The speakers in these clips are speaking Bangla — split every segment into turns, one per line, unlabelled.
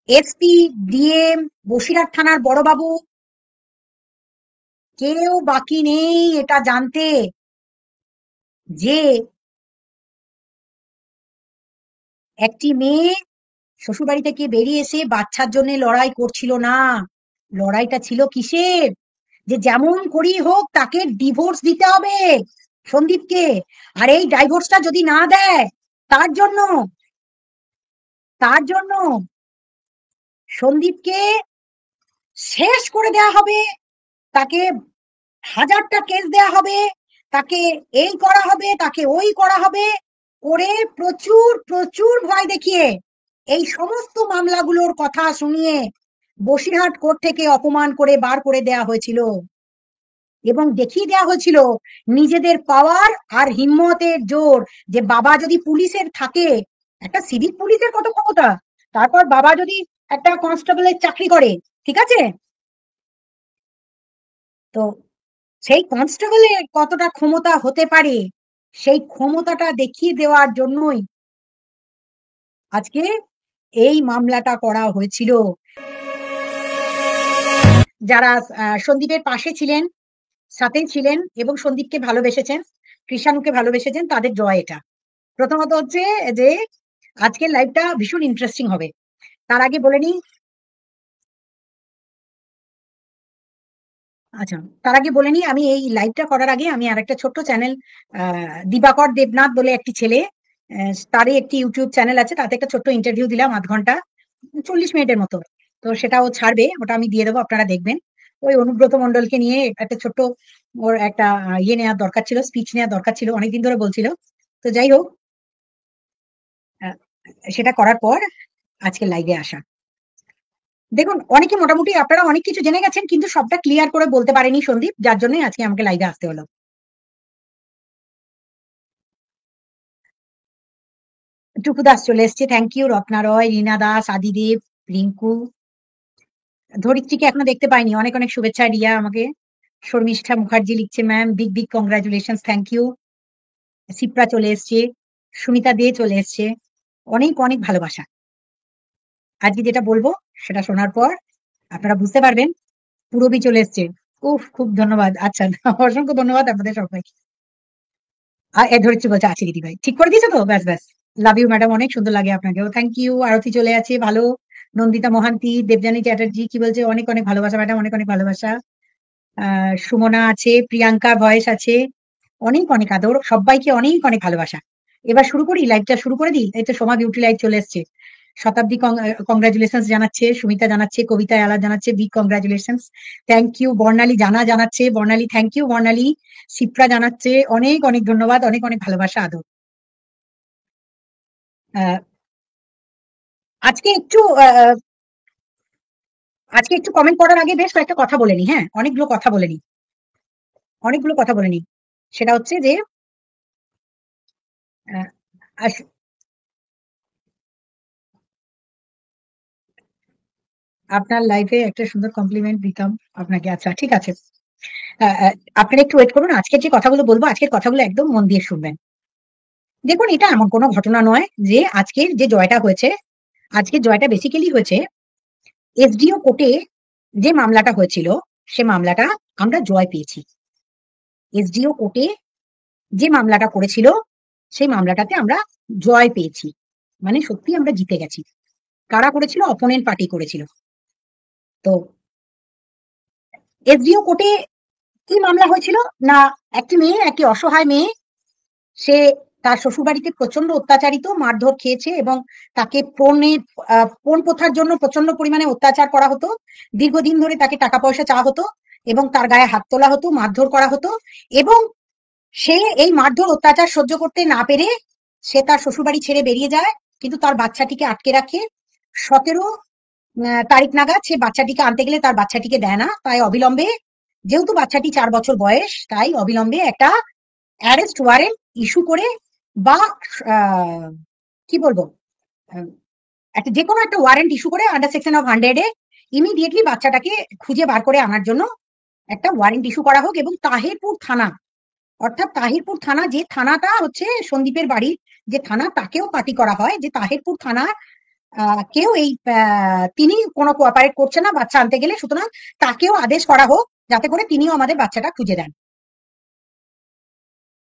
এসপি, ডিএম, বসিরহাট থানার বড়বাবু কেউ বাকি নেই এটা জানতে যে একটি মেয়ে শ্বশুরবাড়ি থেকে বেরিয়ে এসে বাচ্চার জন্য লড়াই করছিল না। লড়াইটা ছিল কিসের? যে যেমন করেই হোক তাকে ডিভোর্স দিতে হবে সন্দীপকে। আর এই ডাইভোর্সটা যদি না দেয়, তার জন্য তার জন্য সন্দীপকে শেষ করে দেয়া হবে, তাকে হাজারটা কেস দেয়া হবে, তাকে এই করা হবে, তাকে ওই করা হবে করে প্রচুর প্রচুর ভয় দেখিয়ে এই সমস্ত মামলাগুলোর কথা শুনিয়ে বসিরহাট কোর্ট থেকে অপমান করে বার করে দেয়া হয়েছিল এবং দেখিয়ে দেওয়া হয়েছিল নিজেদের পাওয়ার আর হিম্মতের জোর। যে বাবা যদি পুলিশের থাকে, একটা সিভিক পুলিশের কত ক্ষমতা, তারপর বাবা যদি একটা কনস্টেবলের চাকরি করে, ঠিক আছে, তো সেই কনস্টেবলের কতটা ক্ষমতা হতে পারে, সেই ক্ষমতাটা দেখিয়ে দেওয়ার জন্যই আজকে এই মামলাটা করা হয়েছিল। যারা সন্দীপের পাশে ছিলেন, সাথে ছিলেন এবং সন্দীপকে ভালোবেসেছেন, কৃষাণুকে ভালোবেসেছেন, তাদের জয় এটা। প্রথমত হচ্ছে যে আজকের লাইভটা ভীষণ ইন্টারেস্টিং হবে। তার আগে বলে নিই, আচ্ছা, তার আগে বলে নিই, আমি এই লাইভটা করার আগে আমি আর একটা ছোট্ট চ্যানেল, দিবাকর দেবনাথ বলে একটি ছেলে, তারই একটি ইউটিউব চ্যানেল আছে, তাতে একটা ছোট্ট ইন্টারভিউ দিলাম 0.5 ঘন্টা, 40 মিনিটের মতো। তো সেটাও ছাড়বে, ওটা আমি দিয়ে দেবো, আপনারা দেখবেন। ওই অনুব্রত মন্ডলকে নিয়ে একটা ছোট্ট, ওর একটা ইয়ে নেওয়ার দরকার ছিল, স্পিচ নেওয়ার দরকার ছিল, অনেকদিন ধরে বলছিল। তো যাই হোক, আহ, সেটা করার পর আজকে লাইভে আসা। দেখুন, অনেকে মোটামুটি আপনারা অনেক কিছু জেনে গেছেন, কিন্তু সবটা ক্লিয়ার করে বলতে পারেনি সন্দীপ, যার জন্য আজকে আমাকে লাইভে আসতে হলো। টুকু দাস চলে এসছে, থ্যাংক ইউ। রত্না রয়, রীনা দাস, আদিদেব, রিঙ্কু, ধরিত্রীকে এখনো দেখতে পাইনি, অনেক অনেক শুভেচ্ছা রিয়া আমাকে। শর্মিষ্ঠা মুখার্জি লিখছে, ma'am big big congratulation, thank you. Shipra চলে এসছে, সুমিতা দে চলে এসছে, অনেক অনেক ভালোবাসা। আজকে যেটা বলবো সেটা শোনার পর আপনারা বুঝতে পারবেন। পুরবী চলে এসছে, উফ, খুব ধন্যবাদ। আচ্ছা, অসংখ্য ধন্যবাদ আপনাদের সবাইকে। ধরিত্রী বলছে আছে দিদি ভাই, ঠিক করে দিয়েছো তো, ব্যাস ব্যাস। লাভ ইউ ম্যাডাম, অনেক সুন্দর লাগে আপনাকেও, থ্যাংক ইউ। আরতি চলে আছে, ভালো। নন্দিতা মহান্তি, দেবযানী চ্যাটার্জি কি বলছে, অনেক অনেক ভালোবাসা ম্যাডাম, অনেক অনেক ভালোবাসা। সুমনা আছে, প্রিয়াঙ্কা ভয়েস আছে, অনেক অনেক আদর, সবাইকে অনেক অনেক ভালোবাসা। এবার শুরু করি, লাইভটা শুরু করে দিই। এই তো সোমা বিউটি লাইভ চলে এসছে, শতাব্দী কংগ্রাচুলেশন জানাচ্ছে, সুমিতা জানাচ্ছে, কবিতা আলা জানাচ্ছে বিগ কংগ্রাচুলেশন, থ্যাংক ইউ। বর্ণালী জানা জানাচ্ছে, বর্ণালী থ্যাংক ইউ বর্ণালী। শিপ্রা জানাচ্ছে অনেক অনেক ধন্যবাদ, অনেক অনেক ভালোবাসা আদর। আহ, আজকে একটু আজকে একটু কমেন্ট করার আগে বেশ কয়েকটা কথা বলে নি, হ্যাঁ, অনেকগুলো কথা বলে নি, অনেকগুলো কথা বলে নি। সেটা হচ্ছে যে আহ, আস- আপনার লাইফে একটা সুন্দর কমপ্লিমেন্ট দিতাম আপনাকে। আচ্ছা, ঠিক আছে। আহ, আহ, আপনারা একটু ওয়েট করুন, আজকের যে কথাগুলো বলবো, আজকের কথাগুলো একদম মন দিয়ে শুনবেন। দেখুন, এটা এমন কোনো ঘটনা নয় যে আজকের যে জয়টা হয়েছে, আজকের জয়টা বেসিক্যালি হয়েছে এসডিও কোর্টে যে মামলাটা হয়েছিল, সে মামলাটা আমরা জয় পেয়েছি। এসডিও কোর্টে যে মামলাটা করেছিল, সেই মামলাটাতে আমরা জয় পেয়েছি, মানে সত্যি আমরা জিতে গেছি। কারা করেছিল? অপোনেন্ট পার্টি করেছিল। তো এসডিও কোর্টে কি মামলা হয়েছিল না, একটি মেয়ে, একটি অসহায় মেয়ে, সে তার শ্বশুরবাড়িতে প্রচন্ড অত্যাচারিত, মারধর খেয়েছে এবং তাকে পণ প্রথার জন্য প্রচন্ড পরিমাণে অত্যাচার করা হতো। দীর্ঘদিন ধরে তাকে টাকা পয়সা চাওয়া হতো এবং তার গায়ে হাত তোলা হতো, মারধর করা হতো। এবং সে এই মারধর অত্যাচার সহ্য করতে না পেরে সে তার শ্বশুরবাড়ি ছেড়ে বেরিয়ে যায়, কিন্তু তার বাচ্চাটিকে আটকে রাখে। 17 তারিখ নাগাদ সে বাচ্চাটিকে আনতে গেলে তার বাচ্চাটিকে দেয় না, তাই অবিলম্বে, যেহেতু বাচ্চাটি 4 বছর বয়স, তাই অবিলম্বে একটা অ্যারেস্ট ওয়ারেন্ট ইস্যু করে, বা আহ, কি বলবো, আহ, একটা যে কোনো একটা ওয়ারেন্ট ইস্যু করে আন্ডার সেকশন অফ 100-এ ইমিডিয়েটলি বাচ্চাটাকে খুঁজে বার করে আনার জন্য একটা ওয়ারেন্ট ইস্যু করা হোক। এবং তাহিরপুর থানা, অর্থাৎ তাহিরপুর থানা, যে থানাটা হচ্ছে সন্দীপের বাড়ির যে থানা, তাকেও পার্টি করা হয়, যে তাহিরপুর থানা কেউ তিনি কোনো কোঅপারেট করছে না বাচ্চা আনতে গেলে, সুতরাং তাকেও আদেশ করা হোক যাতে করে তিনিও আমাদের বাচ্চাটা খুঁজে দেন।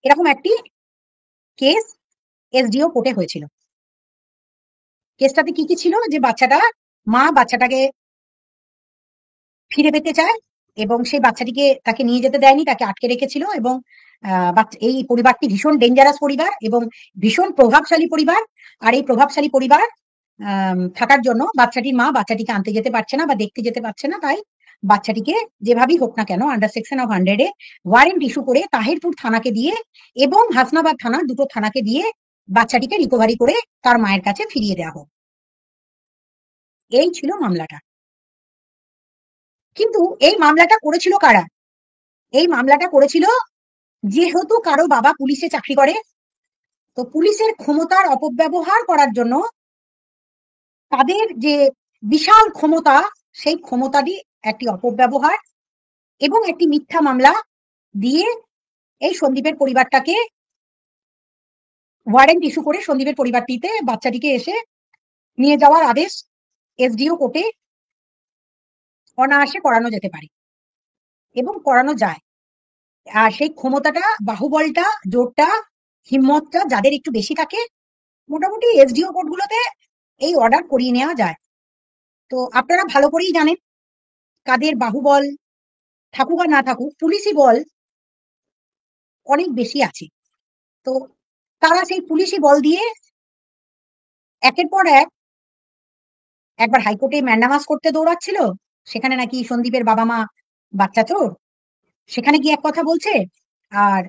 এরকম একটি কেস এসডিও কোর্টে হয়েছিল। কেসটাতে কি কি ছিল, যে মা বাচ্চাটাকে ফিরে পেতে চায় এবং সেই বাচ্চাটিকে তাকে নিয়ে যেতে দেয়নি, তাকে আটকে রেখেছিল। এবং এই পরিবারটি ভীষণ ডেঞ্জারাস পরিবার এবং ভীষণ প্রভাবশালী পরিবার। আর এই প্রভাবশালী পরিবার থাকার জন্য বাচ্চাটির মা বাচ্চাটিকে আনতে যেতে পারছে না বা দেখতে যেতে পারছে না। তাই বাচ্চাটিকে যেভাবেই হোক না কেন আন্ডার সেকশন অফ 100-এ ওয়ারেন্ট ইস্যু করে তাহিরপুর থানাকে দিয়ে এবং হাসনাবাদ থানা, দুটো থানাকে দিয়ে বাচ্চাটিকে রিকভারি করে তার মায়ের কাছে ফিরিয়ে দেওয়া হোক। এই ছিল মামলাটা। কিন্তু এই মামলাটা করেছিল কারা? এই মামলাটা করেছিল, যেহেতু কারো বাবা পুলিশে চাকরি করে, তো পুলিশের ক্ষমতার অপব্যবহার করার জন্য তাদের যে বিশাল ক্ষমতা, সেই ক্ষমতারই একটি অপব্যবহার এবং একটি মিথ্যা মামলা দিয়ে এই সন্দীপের পরিবারটাকে ওয়ারেন্ট ইস্যু করে সন্দীপের পরিবারটিতে বাচ্চাটিকে এসে নিয়ে যাওয়ার আদেশ এসডিও কোর্টে অনায়াসে করানো যেতে পারে এবং করানো যায়। আর সেই ক্ষমতাটা, বাহুবলটা, জোরটা, হিম্মতটা যাদের একটু বেশি থাকে, মোটামুটি এসডিও কোর্টগুলোতে এই অর্ডার করিয়ে নেওয়া যায়। তো আপনারা ভালো করেই জানেন কাদের বাহুবল থাকুক আর না থাকুক, পুলিশি বল অনেক বেশি আছে। তো তারা সেই পুলিশি বল দিয়ে একের পর একবার হাইকোর্টে ম্যান্ডামাস করতে দৌড়াচ্ছিল, সেখানে নাকি সন্দীপের বাবা মা বাচ্চা চোর, সেখানে গিয়ে এক কথা বলছে। আর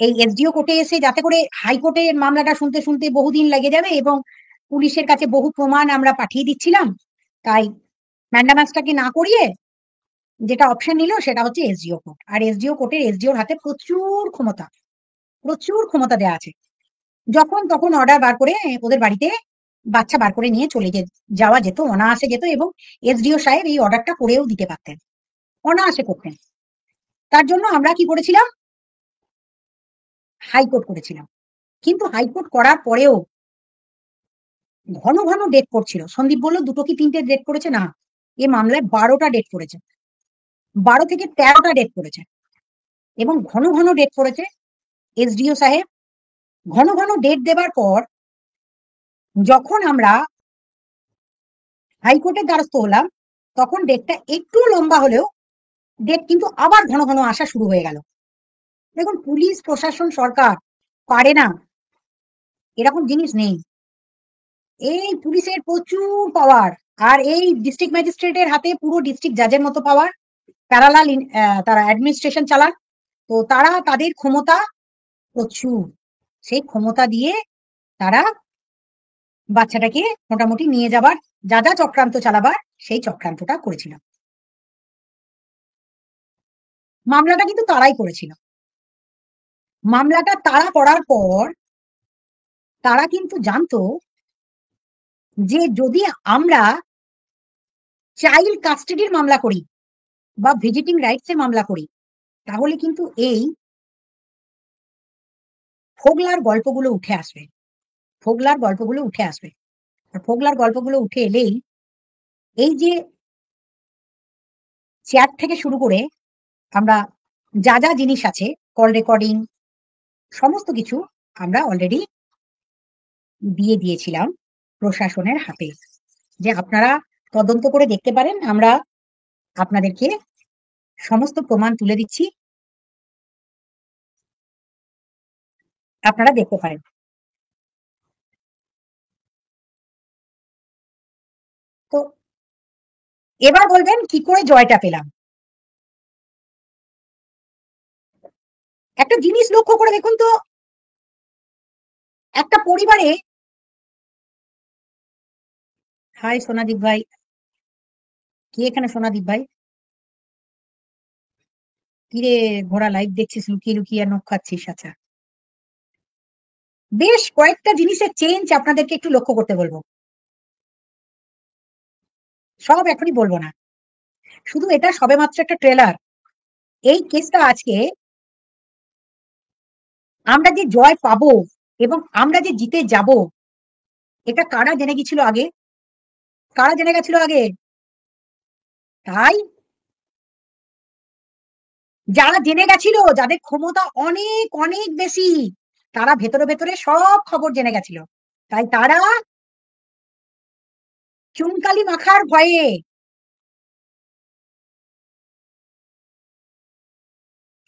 এই এসডিও কোর্টে এসে যাতে করে হাইকোর্টে মামলাটা শুনতে শুনতে বহুদিন লেগে যাবে এবং পুলিশের কাছে বহু প্রমাণ আমরা পাঠিয়ে দিচ্ছিলাম, তাই ম্যান্ডামাসটাকে না করিয়ে যেটা অপশন নিল সেটা হচ্ছে এসডিও কোর্ট। আর এসডিও কোর্টের এসডিওর হাতে প্রচুর ক্ষমতা দেওয়া আছে। যখন তখন অর্ডার বার করে ওদের বাড়িতে বাচ্চা বার করে নিয়ে চলে যাওয়া যেত, অনায়াসে যেত। এবং এসডিও সাহেব এই অর্ডারটা করেও দিতে পারতেন, অনায়াসে করতেন। তার জন্য আমরা কি করেছিলাম, হাইকোর্ট করেছিলাম। কিন্তু হাইকোর্ট করার পরেও ঘন ঘন ডেট পড়ছিল। সন্দীপ বলল দুটো কি তিনটে ডেট পড়েছে, না, এ মামলায় 12টা ডেট পড়েছে, 12 থেকে 13টা ডেট পড়েছে এবং ঘন ঘন ডেট পড়েছে। এসডিও সাহেব ঘন ঘন ডেট দেবার পর যখন আমরা হাইকোর্টের দ্বারস্থ হলাম, তখন ডেটটা একটু লম্বা হলেও ডেট কিন্তু আবার ঘন ঘন আসা শুরু হয়ে গেল। দেখুন, পুলিশ প্রশাসন সরকার পারে না, এরকম জিনিস নেই। এই পুলিশের প্রচুর পাওয়ার, আর এই ডিস্ট্রিক্ট ম্যাজিস্ট্রেটের হাতে পুরো ডিস্ট্রিক্ট জাজের মতো পাওয়ার, প্যারালাল তারা অ্যাডমিনিস্ট্রেশন চালান। তো তারা তাদের ক্ষমতা প্রচুর, সেই ক্ষমতা দিয়ে তারা বাচ্চাটাকে মোটামুটি নিয়ে যাবার যা যা চক্রান্ত চালাবার সেই চক্রান্তটা করেছিল। মামলাটা কিন্তু তারাই করেছিল। মামলাটা তারা করার পর তারা কিন্তু জানতো যে যদি আমরা চাইল্ড কাস্টাডির মামলা করি বা ভিজিটিং রাইটস এর মামলা করি, তাহলে কিন্তু এই ফোগলার গল্পগুলো উঠে আসবে, ফোগলার গল্পগুলো উঠে আসবে। আর ফোগলার গল্পগুলো উঠে এলেই এই যে চ্যাট থেকে শুরু করে আমরা যা যা জিনিস আছে, কল রেকর্ডিং, সমস্ত কিছু আমরা অলরেডি দিয়ে দিয়েছিলাম প্রশাসনের হাতে, যে আপনারা তদন্ত করে দেখতে পারেন, আমরা আপনাদেরকে সমস্ত প্রমাণ তুলে দিচ্ছি, আপনারা দেখতে পারেন। তো এবার বলবেন কি করে জয়টা পেলাম। একটা জিনিস লক্ষ্য করে দেখুন তো, একটা পরিবারে, হাই সোনাদীপ ভাই, কি এখানে সোনাদীপ ভাই, কিরে ঘোড়া লাইভ দেখছিস লুকিয়ে লুকিয়ে নখ খাচ্ছিস? আচ্ছা, বেশ কয়েকটা জিনিসের চেঞ্জ আপনাদেরকে একটু লক্ষ্য করতে বলবো, সব এখনই বলবো না, শুধু এটা সবেমাত্র একটা ট্রেলার। এই কেসটা আজকে আমরা যে জয় পাবো এবং আমরা যে জিতে যাব, এটা কারা জেনে গেছিল আগে? কারা জেনে গেছিল আগে? তাই যারা জেনে গেছিল, যাদের ক্ষমতা অনেক অনেক বেশি, তারা ভেতরে ভেতরে সব খবর জেনে গেছিল। তাই তারা চুনকালি মাখার ভয়ে,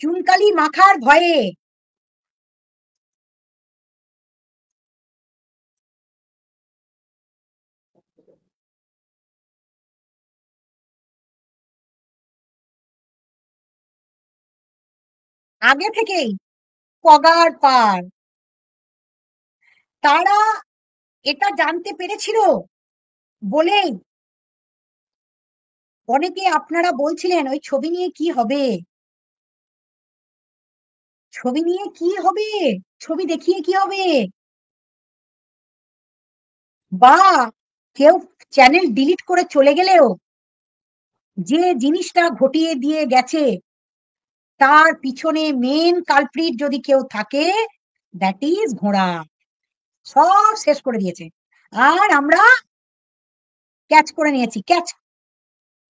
চুনকালি মাখার ভয়ে আগে থেকেই পগার পার, তারা এটা জানতে পেরেছিল বলেই অনেকে আপনারা বলছিলেন ওই ছবি নিয়ে কি হবে, ছবি নিয়ে কি হবে, ছবি দেখিয়ে কি হবে, বা কেউ চ্যানেল ডিলিট করে চলে গেলেও যে জিনিসটা ঘটিয়ে দিয়ে গেছে তার পিছনে মেন কালপ্রিট যদি কেউ থাকে, দ্যাট ইজ ঘোড়া। সব শেষ করে দিয়েছে, আর আমরা ক্যাচ করে নিয়েছি, ক্যাচ,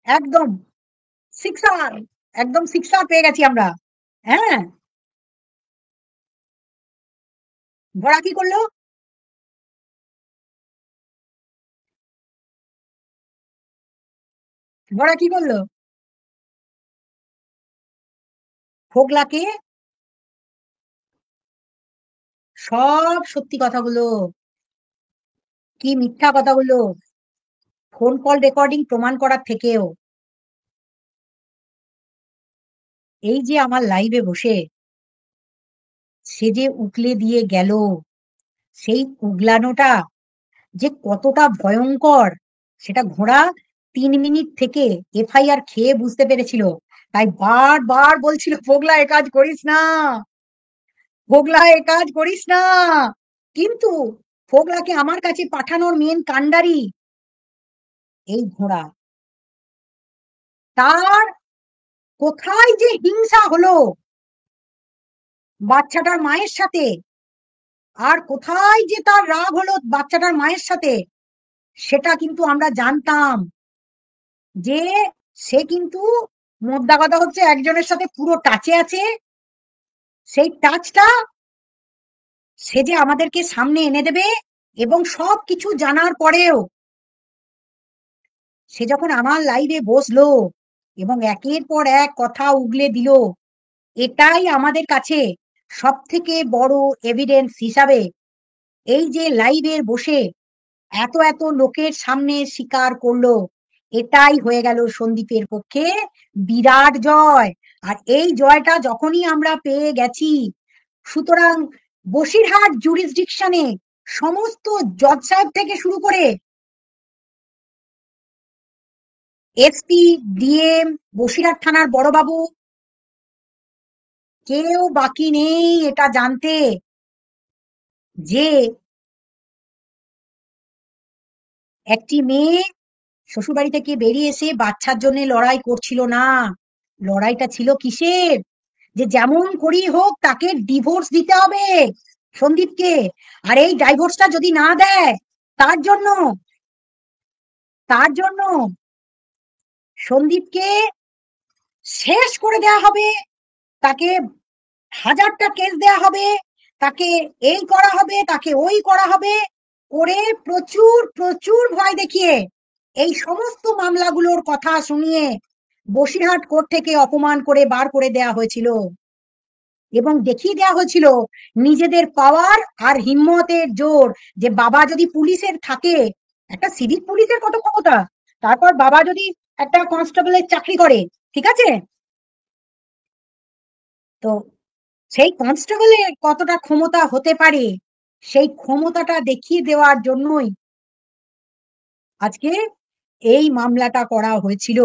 একদম সিক্সার, একদম সিক্সার পেয়ে গেছি আমরা। হ্যাঁ, ঘোড়া কি করলো? ঘোড়া কি করলো? ফোগলাকে সব সত্যি কথাগুলো, কি মিথ্যা কথাগুলো ফোন কল রেকর্ডিং প্রমাণ করার থেকেও, এই যে আমার লাইভে বসে সে যে উগলে দিয়ে গেল, সেই উগলানোটা যে কতটা ভয়ঙ্কর সেটা ঘোড়া 3 মিনিট থেকে এফআইআর খেয়ে বুঝতে পেরেছিল। তাই বারবার বলছিল, "ফোগলা এ কাজ করিস না, ফোগলা এ কাজ করিস না।" কিন্তু ফোগলাকে আমার কাছে পাঠানোর মেন কাণ্ডারি এই ঘোড়া। তার কোথায় যে হিংসা হলো বাচ্চাটার মায়ের সাথে, আর কোথায় যে তার রাগ হলো বাচ্চাটার মায়ের সাথে, সেটা কিন্তু আমরা জানতাম যে সে কিন্তু, মোদ্দা কথা হচ্ছে একজনের সাথে পুরো টাচে আছে। সেই টাচটা সে যে আমাদেরকে সামনে এনে দেবে, এবং সবকিছু জানার পরেও সে যখন আমার লাইভে বসলো এবং একের পর এক কথা উগলে দিল, এটাই আমাদের কাছে সব থেকে বড় এভিডেন্স হিসাবে, এই যে লাইভের বসে এত এত লোকের সামনে স্বীকার করলো, এটাই হয়ে গেল সন্দীপের পক্ষে বিরাট জয়। আর এই জয়টা যখনই আমরা পেয়ে গেছি, সুতরাং বসিরহাট জুরিসডিকশনে সমস্ত জজ সাহেব থেকে শুরু করে এসপি, ডিএম, বসিরহাট থানার বড়বাবু, কেউ বাকি নেই এটা জানতে যে একটি মেয়ে শ্বশুরবাড়ি থেকে বেরিয়ে এসে বাচ্চার জন্য লড়াই করছিল না। লড়াইটা ছিল কিসের? যে যেমন করেই হোক তাকে ডিভোর্স দিতে হবে সন্দীপকে। আর এই ডাইভোর্সটা যদি না দেয়, তার জন্য, তার জন্য সন্দীপকে শেষ করে দেয়া হবে, তাকে হাজারটা কেস দেয়া হবে, তাকে এই করা হবে, তাকে ওই করা হবে করে প্রচুর প্রচুর ভয় দেখিয়ে এই সমস্ত মামলাগুলোর কথা শুনিয়ে বসিরহাট কোর্ট থেকে অপমান করে বার করে দেয়া হয়েছিল, এবং দেখিয়ে দেওয়া হয়েছিল নিজেদের পাওয়ার আর হিম্মতের জোর। যে বাবা যদি পুলিশের থাকে, একটা সিভিক পুলিশের কত ক্ষমতা, তারপর বাবা যদি একটা কনস্টেবলের চাকরি করে, ঠিক আছে, তো সেই কনস্টেবলের কতটা ক্ষমতা হতে পারে, সেই ক্ষমতাটা দেখিয়ে দেওয়ার জন্যই আজকে এই মামলাটা করা হয়েছিল।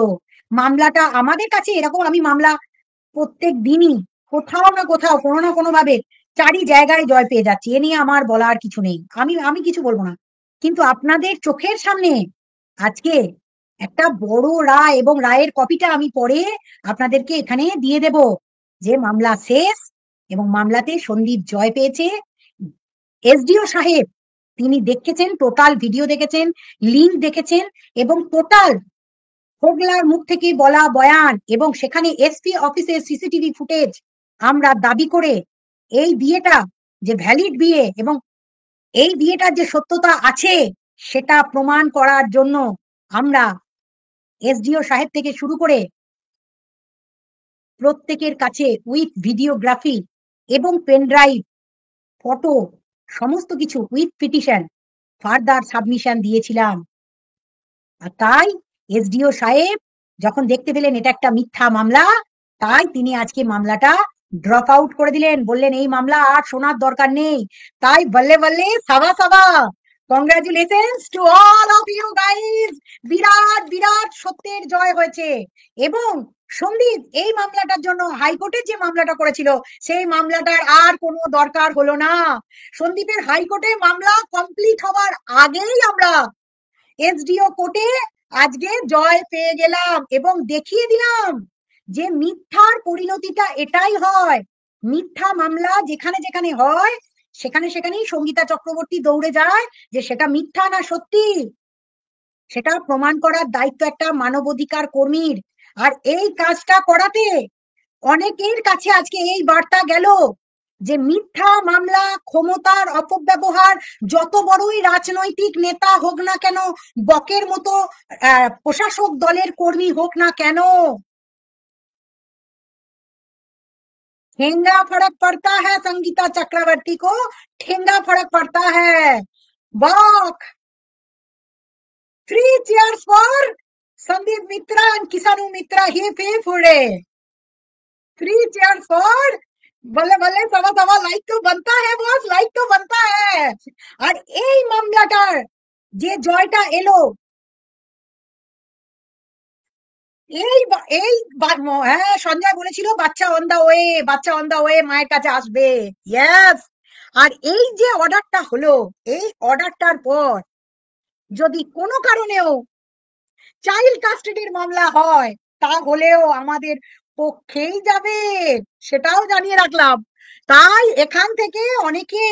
মামলাটা আমাদের কাছে এরকম, আমি মামলা প্রত্যেক দিনই কোথাও না কোথাও কোনো না কোনো ভাবে চারি জায়গায় জয় পেয়ে যাচ্ছি, এ নিয়ে আমার বলার কিছু নেই, আমি আমি কিছু বলবো না। কিন্তু আপনাদের চোখের সামনে আজকে একটা বড় রায়, এবং রায়ের কপিটা আমি পরে আপনাদেরকে এখানে দিয়ে দেব, যে মামলা শেষ এবং মামলাতে সন্দীপ জয় পেয়েছে। এসডিও সাহেব তিনি দেখেছেন, টোটাল ভিডিও দেখেছেন, লিঙ্ক দেখেছেন এবং টোটাল হোগলার মুখ থেকে বলা বয়ান এবং সেখানে এসপি অফিসের সিসিটিভি ফুটেজ আমরা দাবি করে এই বিয়েটা যে ভ্যালিড বিয়ে এবং এই বিয়েটার যে সত্যতা আছে সেটা প্রমাণ করার জন্য আমরা এসডিও সাহেব থেকে শুরু করে প্রত্যেকের কাছে উইথ ভিডিওগ্রাফি এবং পেন ড্রাইভ, ফটো, সমস্ত কিছু উইথ পিটিশন ফার্দার সাবমিশন দিয়েছিলাম। আর তাই এসডিও সাহেব যখন দেখতে পেলেন এটা একটা মিথ্যা মামলা, তাই তিনি আজকে মামলাটা ড্রপ আউট করে দিলেন, বললেন এই মামলা আর শোনার দরকার নেই। তাই বল্লে বল্লে সাবা সাবা, congratulations to all of you guys. বিরাট বিরাট সত্যের জয় হয়েছে। এবং সন্দীপ এই মামলাটার জন্য হাইকোর্টে যে মামলাটা করেছিল সেই মামলাটার আর কোনো দরকার হলো না। সন্দীপের হাইকোর্টে মামলা কমপ্লিট হওয়ার আগেই আমরা এসডিও কোর্টে আজকে জয় পেয়ে গেলাম এবং দেখিয়ে দিলাম যে মিথ্যার পরিণতিটা এটাই হয়। মিথ্যা মামলা যেখানে যেখানে হয় সেখানে সেখানেই সঙ্গীতা চক্রবর্তী দৌড়ে যায় যে সেটা মিথ্যা না সত্যি, সেটা প্রমাণ করার দায়িত্ব একটা মানবাধিকার কর্মীর। আর এই কাজটা করাতে অনেকের কাছে আজকে এই বার্তা গেল যে মিথ্যা মামলা, ক্ষমতার অপব্যবহার, যত বড়ই রাজনৈতিক নেতা হোক না কেন, বকের মতো প্রশাসক দলের কর্মী হোক না কেন, ठेंगा फर्क पड़ता है संगीता चक्रवर्ती को, ठेंगा फर्क पड़ता है। बक, three cheers for Sandeep Mitra and Kisanu Mitra, hip hip hurray. Three cheers for, বলে বলে সবা সবা, লাইক তো बनता है বস, লাইক তো बनता है। আর এই মামলাটার যে জয়টা এলো, হ্যাঁ সঞ্জয় বলেছিল বাচ্চা অন দা ওয়ে, বাচ্চা অন দা ওয়ে, মায়ের কাছে আসবে। ইয়েস। আর এই যে অর্ডারটা হলো, এই অর্ডারটার পর যদি কোনো কারণেও চাইল্ড কাস্টাডির মামলা হয় তাহলেও আমাদের পক্ষেই যাবে, সেটাও জানিয়ে রাখলাম। তাই এখান থেকে অনেকে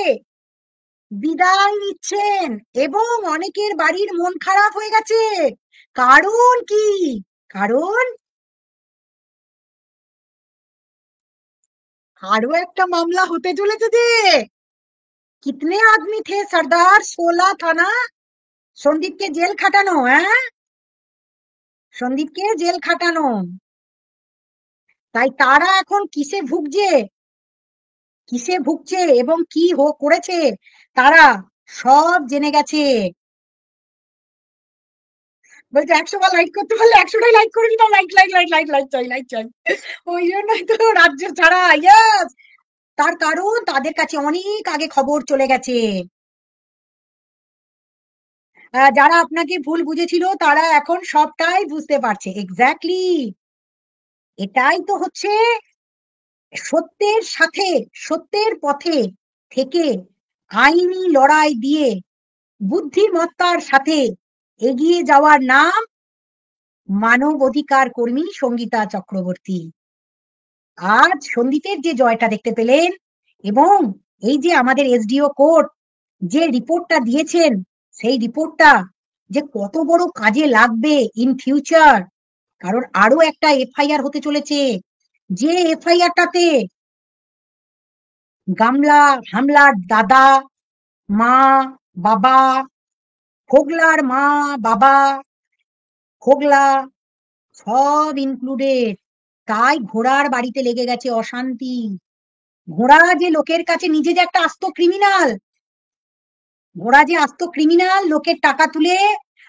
বিদায় নিচ্ছেন এবং অনেকের বাড়ির মন খারাপ হয়ে গেছে। কারণ কি? কারণ আরো একটা মামলা হতে চলেছে যে কিতনে আদমি থে সর্দার, 16 था ना। সন্দীপকে জেল খাটানো, হ্যাঁ সন্দীপকে জেল খাটানো। তাই তারা এখন কিসে ভুগছে, কিসে ভুগছে এবং কি করেছে তারা সব জেনে গেছে। বলছে 100 বার লাইক করতে পারলে 100টাই লাইক করে দিতাম, like like like like like চাই, লাইক চাই। ওই জন্যই তো রাজ্য ছাড়া। ইয়েস। তার কারণ তাদের কাছে অনেক আগে খবর চলে গেছে। যারা আপনাকে ভুল বুঝেছিল তারা এখন সবটাই বুঝতে পারছে। এক্স্যাক্টলি, এটাই তো হচ্ছে সত্যের সাথে, সত্যের পথে থেকে আইনি লড়াই দিয়ে বুদ্ধিমত্তার সাথে এগিয়ে যাওয়ার নাম মানব অধিকার কর্মী সঙ্গীতা চক্রবর্তী। আজ সন্দীপের যে জয়টা দেখতে পেলেন এবং এই যে আমাদের এসডিও কোর্ট যে রিপোর্টটা দিয়েছেন, সেই রিপোর্টটা যে কত বড় কাজে লাগবে ইন ফিউচার। কারণ আরো একটা এফআইআর হতে চলেছে, যে এফআইআরটাতে গামলা হামলার দাদা, মা, বাবা, হোগলার মা, বাবা, হোগলা সব ইনক্লুডেড। তাই ঘোড়ার বাড়িতে লেগে গেছে অশান্তি। ঘোড়া যে লোকের কাছে নিজে যে একটা আস্ত ক্রিমিনাল, ঘোড়া যে আস্ত ক্রিমিনাল, লোকের টাকা তুলে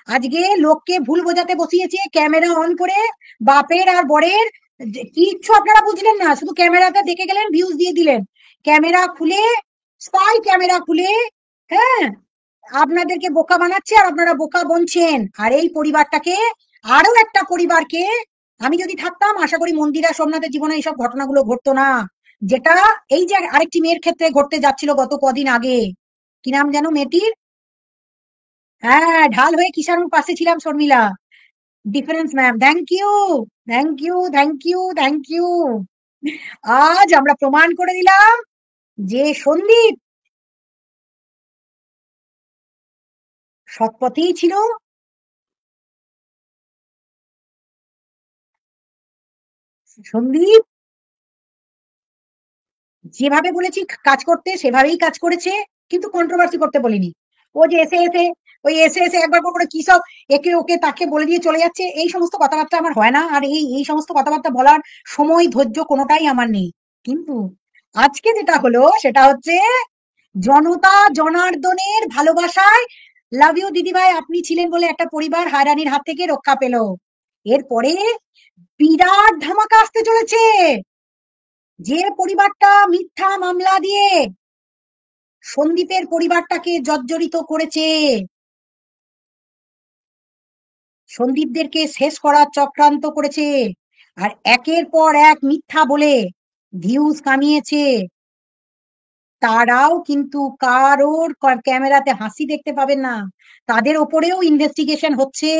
আজকে লোককে ভুল বোঝাতে বসিয়েছে ক্যামেরা অন করে। বাপের আর বরের কিচ্ছু আপনারা বুঝলেন না, শুধু ক্যামেরাটা দেখে গেলেন, ভিউজ দিয়ে দিলেন। ক্যামেরা খুলে, স্পাই ক্যামেরা খুলে, হ্যাঁ আপনাদেরকে বোকা বানাচ্ছে আর আপনারা বোকা বনছেন। আর এই পরিবারটাকে, আরো একটা পরিবারকে, আমি যদি থাকতাম আশা করি মন্দিরা সোমনাথের জীবনে এইসব ঘটনাগুলো ঘটতো না। যেটা এই যে আরেকটি মেয়ের ক্ষেত্রে ঘটতে যাচ্ছিল গত কদিন আগে। কি নাম যেন মেয়েটির? হ্যাঁ, ঢাল হয়ে কিষাণুর পাশে ছিলাম Sharmila. Difference ma'am, thank you, thank you, thank you, thank you. আজ আমরা প্রমাণ করে দিলাম যে সন্দীপ সৎ পথেই ছিল। সন্দীপ যেভাবে বলেছি কাজ করতে সেভাবেই কাজ করেছে, কিন্তু কন্ট্রোভার্সি করতে বলিনি। ও যে এসে একবার করে কি সব একে ওকে তাকে বলে দিয়ে চলে যাচ্ছে, এই সমস্ত কথাবার্তা আমার হয় না। আর এই সমস্ত কথাবার্তা বলার সময় ধৈর্য কোনোটাই আমার নেই। কিন্তু আজকে যেটা হলো সেটা হচ্ছে জনতা জনার্দনের ভালোবাসায়, লাভ ইউ দিদিভাই, আপনি ছিলেন বলে একটা পরিবার হয়রানির হাত থেকে রক্ষা পেল। এরপরে বিরাট ধামাকা আসতে চলেছে। যে পরিবারটা মিথ্যা মামলা দিয়ে সন্দীপের পরিবারটাকে জর্জরিত করেছে, সন্দীপদেরকে শেষ করার চক্রান্ত করেছে, আর একের পর এক মিথ্যা বলে ভিউজ কামিয়েছে, তারাও কিন্তু কারোর ক্যামেরাতে হাসি দেখতে পাবেন না। তাদের ওপরেও ইনভেস্টিগেশন হচ্ছে।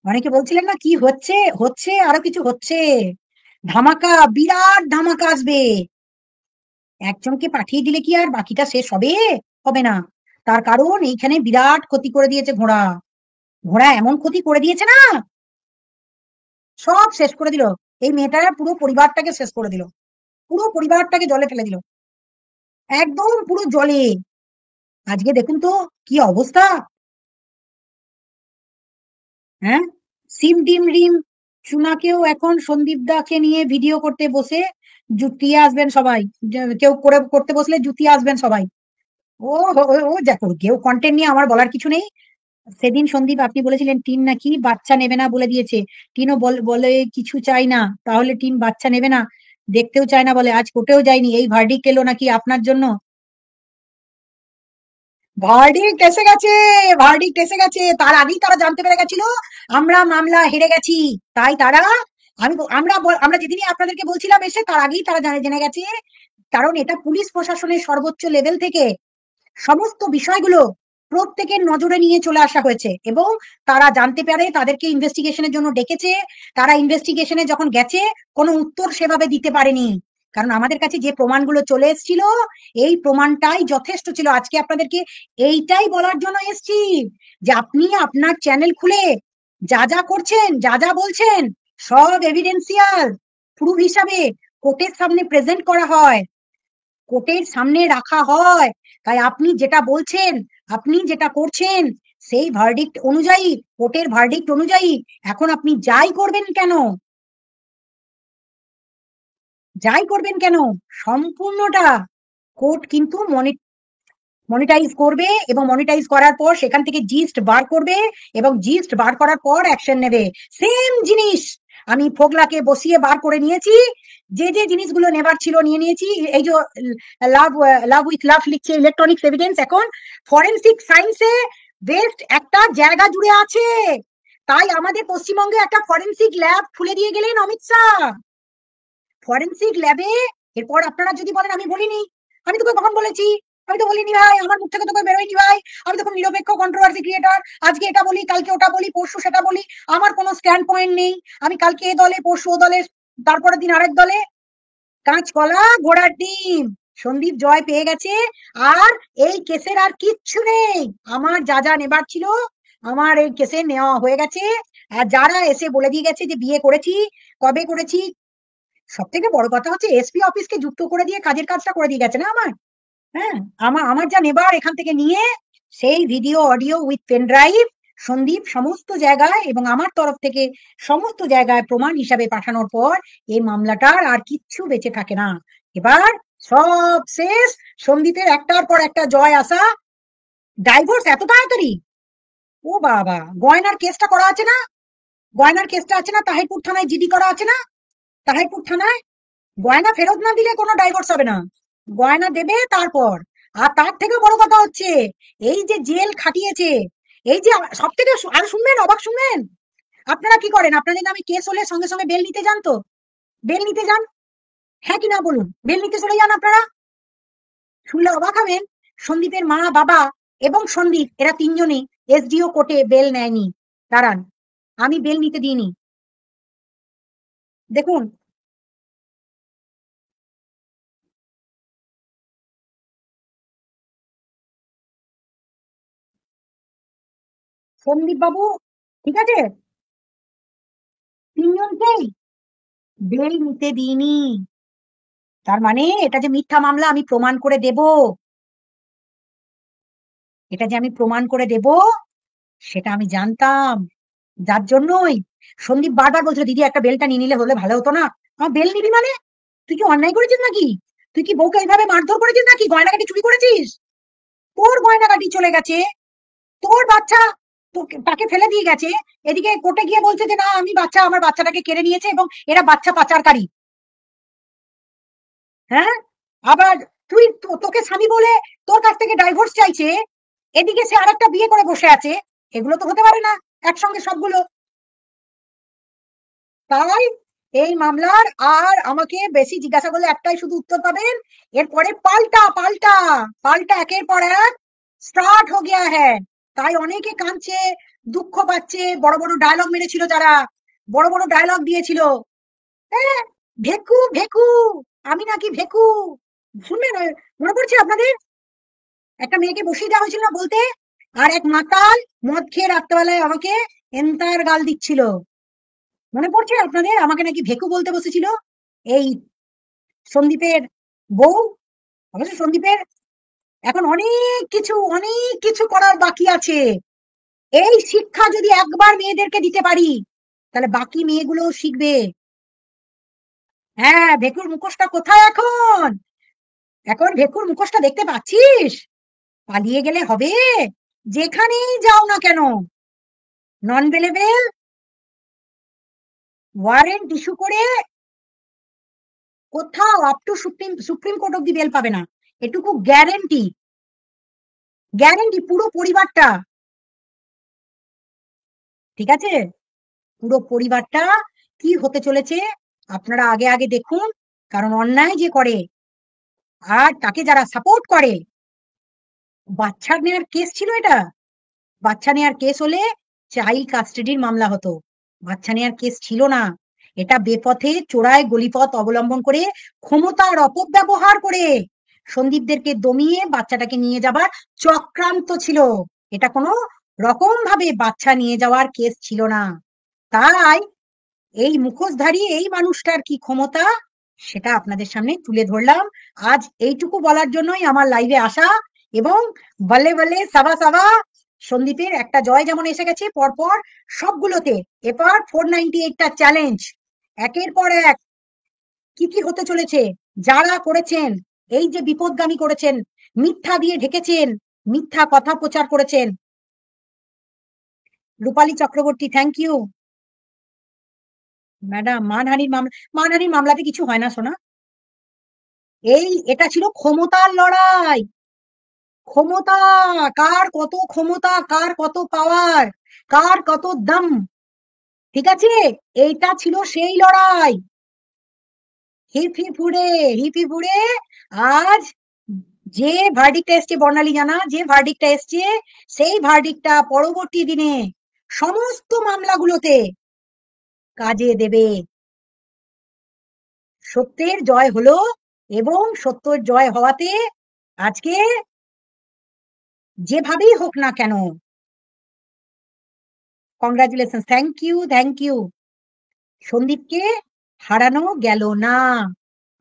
অনেকে বলছিলেন না কি হচ্ছে, হচ্ছে আরো কিছু হচ্ছে। ধামাকা, বিরাট ধামাকা আসবে। একজনকে পাঠিয়ে দিলে কি আর বাকিটা শেষ হবে? হবে না। তার কারণ এইখানে বিরাট ক্ষতি করে দিয়েছে ঘোড়া। ঘোড়া এমন ক্ষতি করে দিয়েছে না, সব শেষ করে দিল। এই মেয়েটা পুরো পরিবারটাকে শেষ করে দিল, পুরো পরিবারটাকে জলে ফেলে দিল, একদম পুরো জলে। আজকে দেখুন তো কি অবস্থা। হ্যাঁ, সিম ডিম রিম চুনাকেও এখন সন্দীপ দাকে নিয়ে ভিডিও করতে বসে জুতিয়ে আসবেন সবাই। কেউ করে করতে বসলে জুতিয়ে আসবেন সবাই। ও ও ও দেখো, কেউ কন্টেন্ট নিয়ে আমার বলার কিছু নেই। সেদিন সন্দীপ আপনি বলেছিলেন টিন নাকি বাচ্চা নেবে না বলে দিয়েছে। টিনও বলে কিছু চাই না, তাহলে টিন বাচ্চা নেবে না, দেখতেও চায় না বলে আজ কোর্টেও যায়নি, এই ভার্ডিক্ট এলো নাকি আপনার জন্য। ভার্ডিক্ট এসে গেছে, ভার্ডিক্ট এসে গেছে, তার আগেই তারা জানতে পেরে গেছিল আমরা মামলা হেরে গেছি। তাই তারা, আমরা যেদিনই আপনাদেরকে বলছিলাম এসে, তার আগেই তারা জেনে গেছে। কারণ এটা পুলিশ প্রশাসনের সর্বোচ্চ লেভেল থেকে সমস্ত বিষয়গুলো প্রত্যেকের নজরে নিয়ে চলে আসা হয়েছে, এবং তারা জানতে পারে, তাদেরকে ইনভেস্টিগেশনের জন্য ডেকেছে। তারা ইনভেস্টিগেশনে যখন গেছে, কোনো উত্তর সেভাবে দিতে পারেনি, কারণ আমাদের কাছে যে প্রমাণগুলো চলে এসেছিল এই প্রমাণটাই যথেষ্ট ছিল। আজকে আপনাদেরকে এইটাই বলার জন্য এসছি যে আপনি আপনার চ্যানেল খুলে যা যা করছেন, যা যা বলছেন, সব এভিডেন্সিয়াল প্রুফ হিসাবে কোর্টের সামনে প্রেজেন্ট করা হয়, কোর্টের সামনে রাখা হয়। তাই আপনি যেটা বলছেন, আপনি যেটা করছেন, সেই ভার্ডিক্ট অনুযায়ী, কোর্টের ভার্ডিক্ট অনুযায়ী এখন আপনি যাই করবেন কেন সম্পূর্ণটা কোর্ট কিন্তু মনিটাইজ করবে, এবং মনিটাইজ করার পর সেখান থেকে জিস্ট বার করবে, এবং জিস্ট বার করার পর অ্যাকশন নেবে। সেম জিনিস আমি ফোগলাকে বসিয়ে বার করে নিয়েছি, যে যে জিনিসগুলো নেবার ছিল নিয়ে নিয়েছি। এই যে লাভ লাভ উইথ লাভ লিখছে ইলেকট্রনিক্স এভিডেন্স, এখন ফরেন্সিক সায়েন্সে বেস্ট একটা জায়গা জুড়ে আছে। তাই আমাদের পশ্চিমবঙ্গে একটা ফরেন্সিক ল্যাব খুলে দিয়ে গেলেন অমিত শাহ। ফরেন্সিক ল্যাবে, এরপর আপনারা যদি বলেন আমি বলিনি, আমি তোকে কখন বলেছি? আমি তো বলিনি ভাই, আমার মুখ থেকে তোকে বেরোয়নি ভাই। আমি তো খুব নিরপেক্ষ কন্ট্রোভার্সি ক্রিয়েটর, আজকে এটা বলি কালকে ওটা বলি পরশু সেটা বলি, আমার কোনো স্ট্যান্ড পয়েন্ট নেই। আমি কালকে এ দলে, পরশু ও দলে, তারপরের দিন আরেক দলে। কাঁচকলা ঘোড়ার ডিম, সন্দীপ জয় পেয়ে গেছে। আর এই কেসের আর কিচ্ছু নেই, আমার যা যা নেবার ছিল আমার এই কেসে নেওয়া হয়ে গেছে। আর যারা এসে বলে দিয়ে গেছে যে বিয়ে করেছি, কবে করেছি, সব থেকে বড় কথা হচ্ছে এসপি অফিসকে যুক্ত করে দিয়ে কাজের কাজটা করে দিয়ে গেছে না আমার। হ্যাঁ, আমার যা নেবার এখান থেকে নিয়ে সেই video audio with pen drive Sandip সমস্ত জায়গায় এবং আমার তরফ থেকে সমস্ত জায়গায় প্রমাণ হিসাবে পাঠানোর পর এই মামলাটার আর কিচ্ছু বেঁচে থাকে না। এবার সব শেষ। সন্দীপের একটার পর একটা জয় আসা। ডাইভোর্স এত তাড়াতাড়ি? ও বাবা, গয়নার কেসটা করা আছে না? গয়নার কেসটা আছে না? তাহিরপুর থানায় জিডি করা আছে না? তাহিরপুর থানায় গয়না ফেরত না দিলে কোনো ডাইভোর্স হবে না। গয়না দেবে তারপর। আর তার থেকে বড় কথা হচ্ছে এই যে জেল খাটিয়েছে, এই যে সব থেকে আরো শুনবেন, অবাক শুনবেন। আপনারা কি করেন? আপনাদের নামে কেস হলে সঙ্গে সঙ্গে বেল নিতে যান তো? বেল নিতে যান? হ্যাঁ কি না বলুন? বেল নিতে চলে যান আপনারা? শুনলে অবাক হবেন, সন্দীপের মা, বাবা এবং সন্দীপ এরা তিনজনই এসডিও কোর্টে বেল নেয়নি। দাঁড়ান, আমি বেল নিতে দিইনি। দেখুন, সন্দীপ বাবু, ঠিক আছে, তিনজনকেই বেল নিতে দিইনি। তার মানে এটা যে মিথ্যা মামলা আমি প্রমাণ করে দেব, এটা যে আমি প্রমাণ করে দেব সেটা আমি জানতাম। যার জন্যই সন্দীপ বারবার বলছিল দিদি একটা বেলটা নিয়ে নিলে হলে ভালো হতো না। আমার বেল নিবি মানে? তুই কি অন্যায় করেছিস নাকি? তুই কি বউকে এইভাবে মারধর করেছিস নাকি? গয়নাগাটি চুরি করেছিস? তোর গয়নাগাটি চলে গেছে, তোর বাচ্চা তাকে ফেলে দিয়ে গেছে, এদিকে কোর্টে গিয়ে বলছে যে না আমি আমার বাচ্চাটাকে কেড়ে নিয়েছে এবং এরা বাচ্চা পাচারকারী। হ্যাঁ, আবার তোকে স্বামী বলে তোর কাছ থেকে ডাইভোর্স চাইছে, এদিকে সে আরেকটা বিয়ে করে বসে আছে। এগুলো তো হতে পারে না একসঙ্গে সবগুলো। তাই এই মামলার আর আমাকে বেশি জিজ্ঞাসা করলে একটাই শুধু উত্তর পাবেন, এরপরে পাল্টা পাল্টা পাল্টা একের পর এক স্টার্ট হো গিয়া হ্যায়। তাই অনেকে কাঁদছে, দুঃখ পাচ্ছে, বড় বড় ডায়লগ মেরেছিল যারা, বড় বড় ডায়লগ দিয়েছিল। হ্যাঁ, ভেকু ভেকু, আমি নাকি ভেকু। শুনবেন, মনে পড়ছে আপনাদের একটা মেয়েকে বসিয়ে দেওয়া হয়েছিল না বলতে, আর এক মাতাল মদ খেয়ে রাত্রেবেলায় আমাকে এন্তার গাল দিচ্ছিল। মনে পড়ছে আপনাদের আমাকে নাকি ভেকু বলতে বসেছিল এই সন্দীপের বউ? অবশ্য সন্দীপের এখন অনেক কিছু করার বাকি আছে। এই শিক্ষা যদি একবার মেয়েদেরকে দিতে পারি তাহলে বাকি মেয়েগুলো শিখবে। হ্যাঁ, ভেকুর মুখোশটা কোথায় এখন? এখন ভেকুর মুখোশটা দেখতে পাচ্ছিস? পালিয়ে গেলে হবে? যেখানেই যাও না কেন নন বেলেবেল ওয়ারেন্ট ইস্যু করে কোথাও আপ টু সুপ্রিম কোর্ট অব্দি বেল পাবে না। এটুকু গ্যারেন্টি, গ্যারেন্টি পুরো পরিবারটা। ঠিক আছে, পুরো পরিবারটা কি হতে চলেছে আপনারা আগে আগে দেখুন। কারণ অন্যায় যে করে আর তাকে যারা সাপোর্ট করে, বাচ্চা নেওয়ার কেস ছিল এটা। বাচ্চা নেওয়ার কেস হলে চাইল্ড কাস্টাডির মামলা হতো। বাচ্চা নেওয়ার কেস ছিল না। এটা বেপথে চোরাই গলিপথ অবলম্বন করে ক্ষমতার অপব্যবহার করে সন্দীপদেরকে দমিয়ে বাচ্চাটাকে নিয়ে যাবার চক্রান্ত ছিল। এটা কোনো রকম ভাবে বাচ্চা নিয়ে যাওয়ার কেস ছিল না। তাই এই মুখোশধারী এই মানুষটার কি ক্ষমতা সেটা আপনাদের সামনে তুলে ধরলাম। আজ এইটুকু বলার জন্যই আমার লাইভে আসা। এবং বলে বলে সাবা সাবা সন্দীপের একটা জয় যেমন এসে গেছে পরপর সবগুলোতে, এবার 498টা চ্যালেঞ্জ একের পর এক কি কি হতে চলেছে। যারা করেছেন এই যে বিপদগামী করেছেন, মিথ্যা দিয়ে ঢেকেছেন, মিথ্যা কথা প্রচার করেছেন। রূপালী চক্রবর্তী, থ্যাংক ইউ। ম্যাডাম, মানহানির মামলাতে কিছু হয় না সোনা। এটা ছিল ক্ষমতার লড়াই। ক্ষমতা, কার কত ক্ষমতা, কার কত পাওয়ার, কার কত দম। ঠিক আছে, এইটা ছিল সেই লড়াই। Hip hip hurray, hip hip hurray. আজ যে ভার্ডিক্টটা এসছে, বর্ণালী জানা, যে ভার্ডিক্টটা এসছে সেই ভার্ডিক্টটা পরবর্তী দিনে সমস্ত মামলাগুলোতে কাজে দেবে। সত্যের জয় হলো এবং সত্যের জয় হওয়াতে আজকে যেভাবেই হোক না কেন, congratulation, thank you, thank you. সন্দীপকে হারানো গেল না।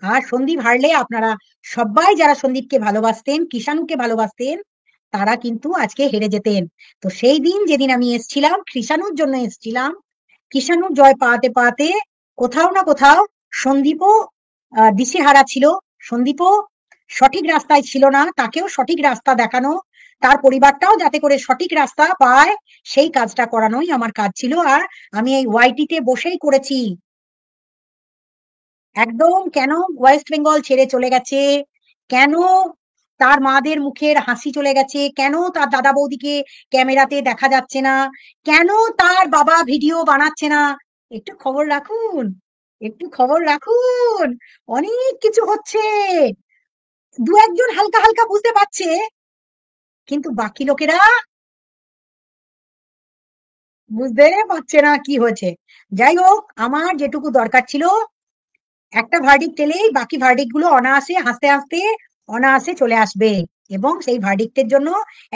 আর সন্দীপ হারলে আপনারা সবাই যারা সন্দীপকে ভালোবাসতেন, কৃষাণুকে ভালোবাসতেন, তারা কিন্তু আজকে হেরে যেতেন। তো সেই দিন যেদিন আমি এসছিলাম কৃষাণুর জন্য এসছিলাম, কৃষাণুর জয় পাওয়াতে পাওয়াতে কোথাও না কোথাও সন্দীপও দিশেহারা ছিল। সন্দীপও সঠিক রাস্তায় ছিল না, তাকেও সঠিক রাস্তা দেখানো, তার পরিবারটাও যাতে করে সঠিক রাস্তা পায় সেই কাজটা করানোই আমার কাজ ছিল। আর আমি এই ওয়াইটিতে বসেই করেছি। একদম কেন ওয়েস্ট বেঙ্গল ছেড়ে চলে গেছে, কেন তার মাদের মুখের হাসি চলে গেছে, কেন তার দাদা বৌদিকে ক্যামেরাতে দেখা যাচ্ছে না, কেন তার বাবা ভিডিও বানাচ্ছে না, একটু খবর রাখুন, একটু খবর রাখুন। অনেক কিছু হচ্ছে। দু একজন হালকা হালকা বুঝতে পারছে, কিন্তু বাকি লোকেরা বুঝতে পারছে না কি হয়েছে। যাই হোক, আমার যেটুকু দরকার ছিল একটা ভার্ডিক্ট এলেই বাকি ভার্ডিক্ট গুলো অনায়াসে হাসতে হাসতে অনায়াসে চলে আসবে। এবং সেই ভার্ডিক্টের জন্য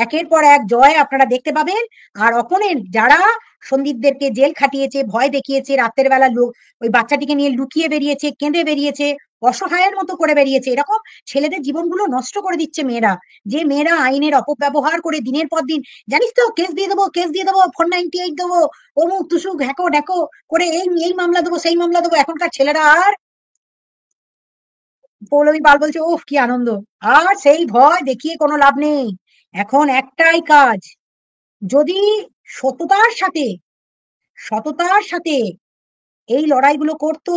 একের পর এক জয় আপনারা দেখতে পাবেন। আর অপোনেন্ট যারা সন্দীপদেরকে জেল খাটিয়েছে, ভয় দেখিয়েছে, রাতের বেলা ওই বাচ্চাটিকে নিয়ে লুকিয়ে বেরিয়েছে, কেঁদে বেরিয়েছে, অসহায়ের মতো করে বেরিয়েছে, এরকম ছেলেদের জীবনগুলো নষ্ট করে দিচ্ছে মেয়েরা। যে মেয়েরা আইনের অপব্যবহার করে দিনের পর দিন, জানিস তো কেস দিয়ে দেবো, কেস দিয়ে দেবো, 498 দেবো, অমুক তুসুক হ্যাকো ড্যাকো করে এই এই মামলা দেবো, সেই মামলা দেবো। এখনকার ছেলেরা আর, পৌলমী পাল বলছে উফ কি আনন্দ। আর সেই ভয় দেখিয়ে কোনো লাভ নেই। এখন একটাই কাজ, যদি সততার সাথে সততার সাথে এই লড়াইগুলো করতো,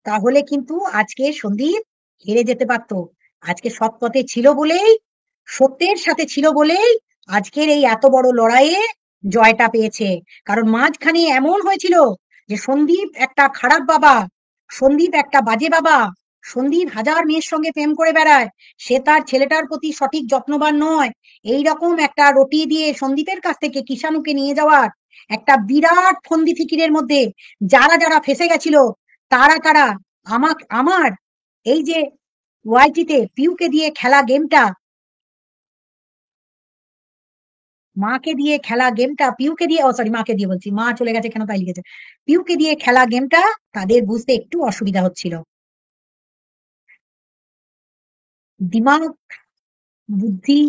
তাহলে কিন্তু আজকে সন্দীপ হেরে যেতে পারতো। আজকে সৎ পথে ছিল বলেই, সত্যের সাথে ছিল বলেই আজকের এই এত বড় লড়াইয়ে জয়টা পেয়েছে। কারণ মাঝখানে এমন হয়েছিল যে সন্দীপ একটা খারাপ বাবা, সন্দীপ একটা বাজে বাবা, সন্দীপ হাজার মেয়ের সঙ্গে প্রেম করে বেড়ায়, সে তার ছেলেটার প্রতি সঠিক যত্নবান নয়, এই রকম একটা রটিয়ে দিয়ে সন্দীপের কাছ থেকে কিষাণুকে নিয়ে যাওয়ার একটা বিরাট ফন্দি ফিকিরের মধ্যে যারা যারা ফেসে গেছিল, তারা তারা আমার এই যে ওয়াইটিতে পিউকে দিয়ে খেলা গেমটা, মাকে দিয়ে খেলা গেমটা, পিউকে দিয়ে, ও সরি মাকে দিয়ে বলছি, মা চলে গেছে কেন তাই লিখেছে, পিউকে দিয়ে খেলা গেমটা তাদের বুঝতে একটু অসুবিধা হচ্ছিল। দিমাগ, বুদ্ধি,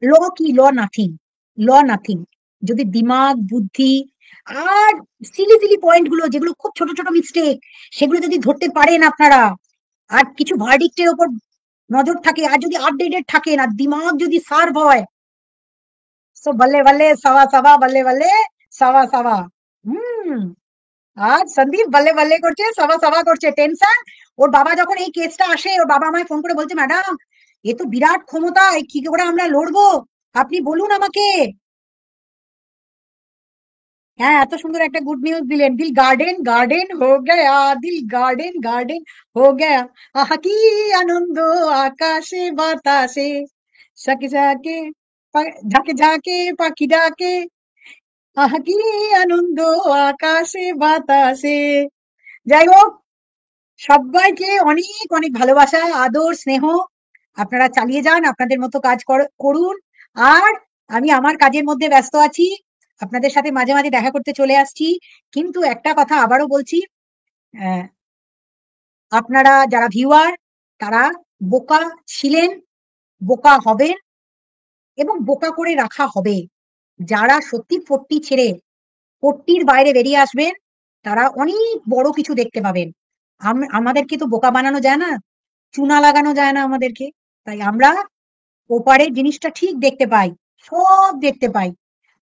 ল কি, ল নাথিং, ল নাথিং। যদি দিমাগ, বুদ্ধি আর সিলি সিলি পয়েন্ট গুলো, যেগুলো খুব ছোট ছোট মিস্টেক, সেগুলো যদি ধরতে পারেন আপনারা, আর কিছু ভার্ডিক্টের ওপর নজর থাকে, আর যদি আপডেটেড থাকেন, আর দিমাগ যদি সার্ভ হয়, তো বল্লে বল্লে সাওয়া সাওয়া, বল্লে বল্লে সাওয়া সাওয়া। হুম। আর সন্দীপ বল্লে বল্লে করছে, সাবা সাবা করছে। টেনশন, ওর বাবা যখন এই কেসটা আসে, ওর বাবা আমায় ফোন করে বলছে ম্যাডাম এ তো বিরাট ক্ষমতা, এ কি করে আমরা লড়বো, আপনি বলুন আমাকে। হ্যাঁ, এত সুন্দর একটা গুড নিউজ দিলেন, দিল গার্ডেন গার্ডেন হো গয়া, দিল গার্ডেন গার্ডেন হো গয়া, আহা কি আনন্দ, আকাশে বাতাসে সাকে সাকে, ঝাঁকে ঝাঁকে পাখি ডাকে, আহা কি আনন্দ, আকাশে বাতাসে। যাই হোক, সবাইকে অনেক অনেক ভালোবাসা, আদর, স্নেহ। আপনারা চালিয়ে যান, আপনাদের মতো কাজ করুন। আর আমি আমার কাজের মধ্যে ব্যস্ত আছি, আপনাদের সাথে মাঝে মাঝে দেখা করতে চলে আসছি। কিন্তু একটা কথা আবারও বলছি, আহ, আপনারা যারা ভিউয়ার, তারা বোকা ছিলেন, বোকা হবেন এবং বোকা করে রাখা হবে। যারা সত্যি পট্টি ছেড়ে পট্টির বাইরে বেরিয়ে আসবেন, তারা অনেক বড় কিছু দেখতে পাবেন। আমাদেরকে তো বোকা বানানো যায় না, চুনা লাগানো যায় না আমাদেরকে। তাই আমরা ওপারের জিনিসটা ঠিক দেখতে পাই, সব দেখতে পাই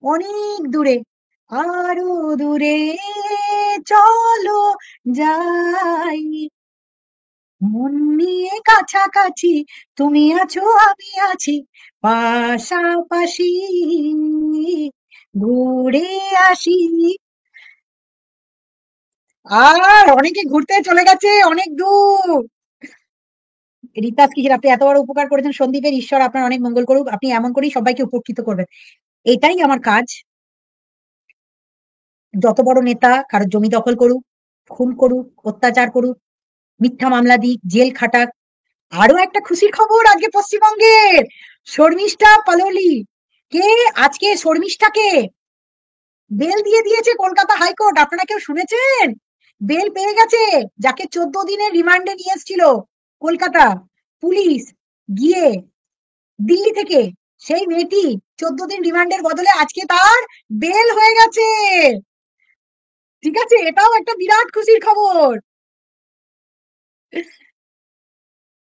অনেক দূরে। আরো দূরে চলো যাই, মন নিয়ে কাছাকাছি, তুমি আছো আমি আছি পাশাপাশি, ঘুরে আসি। আর অনেকে ঘুরতে চলে গেছে অনেক দূর। রিতাজ কিসের, আপনি এত বড় উপকার করেছেন সন্দীপের, ঈশ্বর আপনার অনেক মঙ্গল করুক, আপনি এমন করেই সবাইকে উপকৃত করবেন। এটাই আমার কাজ। যত বড় নেতা কারো জমি দখল করুক, খুন করুক, অত্যাচার করুক, মিথ্যা মামলা দিক, জেল খাটাক, আরো একটা খুশির খবর আজকে পশ্চিমবঙ্গের, শর্মিষ্ঠা পালোলি কে, আজকে শর্মিষ্ঠাকে বেল দিয়ে দিয়েছে কলকাতা হাইকোর্ট। আপনারা কেউ শুনেছেন? বেল পেয়ে গেছে, যাকে 14 দিনের রিমান্ডে নিয়ে এসেছিল কলকাতা পুলিশ গিয়ে দিল্লি থেকে, সেই মেয়েটি 14 দিন রিমান্ডের বদলে আজকে তার বেল হয়ে গেছে। ঠিক আছে, এটাও একটা বিরাট খুশির খবর।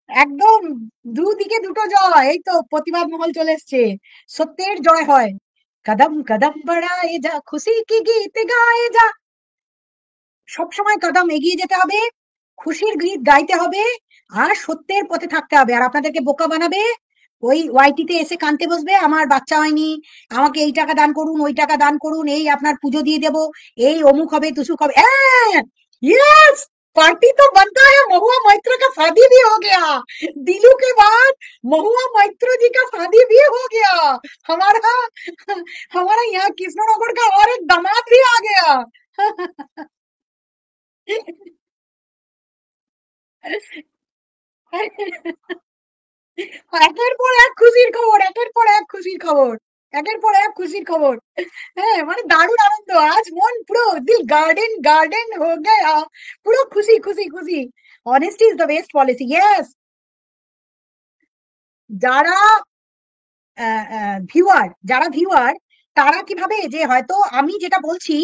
একদম দুদিকে দুটো জয়, এই তো প্রতিবাদ মহল চলে এসছে, সত্যের জয় হয়। কদম কদম বড়ায়ে যা, খুশি কি গীত গায়ে যা। সবসময় কদম এগিয়ে যেতে হবে, খুশির গীত গাইতে হবে, আর সত্যের পথে থাকতে হবে। আর আপনাদেরকে বোকা বানাবে, ওই ওয়াইটিতে এসে কানতে বসবে, আমার বাচ্চা হয়নি, আমাকে এই টাকা দান করুন, ওই টাকা দান করুন, এই আপনার পুজো দিয়ে দেব, এই অমুক হবে তুসুক হবে। यस, पार्टी तो बनता है, महुआ मैत्र का शादी भी हो गया, दिलू के बाद महुआ मैत्र जी का शादी भी हो गया, हमारा हमारा यहाँ कृष्णनगर का और एक दामाद भी आ गया। একের পর এক খুশির খবর, একের পর এক খুশির খবর, একের পর এক খুশির খবর। হ্যাঁ, মানে দারুণ আনন্দ। আজ মন পুরো দিল গার্ডেন গার্ডেন হো গয়া। পুরো খুশি খুশি খুশি। Honesty is the best policy. Yes. যারা ভিউয়ার, যারা ভিউয়ার, তারা কি ভাবে যে হয়তো আমি যেটা বলছি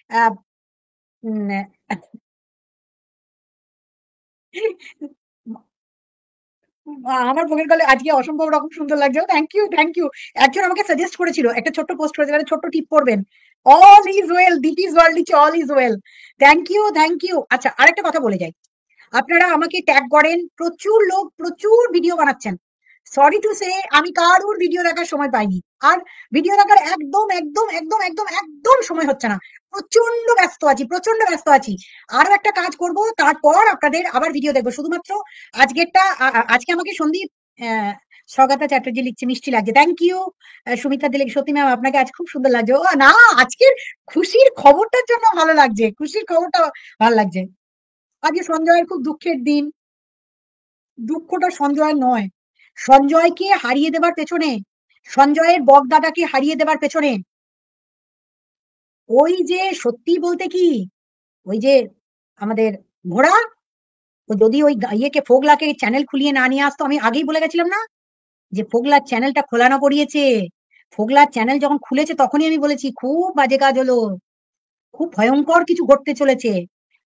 আহ, উম, আমার ভোগের গলে আজকে অসম্ভব রকম সুন্দর লাগছে। Thank you, thank you. একজন আমাকে সাজেস্ট করেছিল, একটা ছোট্ট পোস্ট করেছিল, একটা ছোট্ট টিপ করবেন। All is well, this is world, all is well. Thank you, thank you. আচ্ছা, আরেকটা কথা বলে যাই। আপনারা আমাকে ট্যাগ করেন, প্রচুর লোক প্রচুর ভিডিও বানাচ্ছেন। সরি টু সে, আমি কারোর ভিডিও দেখার সময় পাইনি। আর ভিডিও দেখার একদম একদম একদম একদম একদম সময় হচ্ছে না। প্রচন্ড ব্যস্ত আছি, প্রচন্ড ব্যস্ত আছি। আরো একটা কাজ করব, তারপর আপনাদের আবার ভিডিও দেখবো। শুধুমাত্র আজকেরটা আজকে আমাকে সন্দীপ আহ স্বগতা চ্যাটার্জি লিখছে মিষ্টি লাগছে। Thank you. সুমিতা দিলে সত্যি ম্যাম আপনাকে আজ খুব সুন্দর লাগছে। ও না, আজকের খুশির খবরটার জন্য ভালো লাগছে, খুশির খবরটা ভালো লাগছে। আজকে সঞ্জয়ের খুব দুঃখের দিন। দুঃখটা সঞ্জয়ের নয়, সঞ্জয়কে হারিয়ে দেবার পেছনে, সঞ্জয়ের বগদাদাকে হারিয়ে দেবার পেছনে ওই যে সত্যি বলতে কি, ওই যে আমাদের ঘোড়া, ও যদি ওই ইয়েকে ফোগলাকে চ্যানেল খুলিয়ে না নিয়ে আসতো, আমি আগেই বলে গেছিলাম না যে ফোগলার চ্যানেলটা খোলানো পড়িয়েছে। ফোগলার চ্যানেল যখন খুলেছে তখনই আমি বলেছি খুব বাজে কাজ হলো, খুব ভয়ঙ্কর কিছু ঘটতে চলেছে।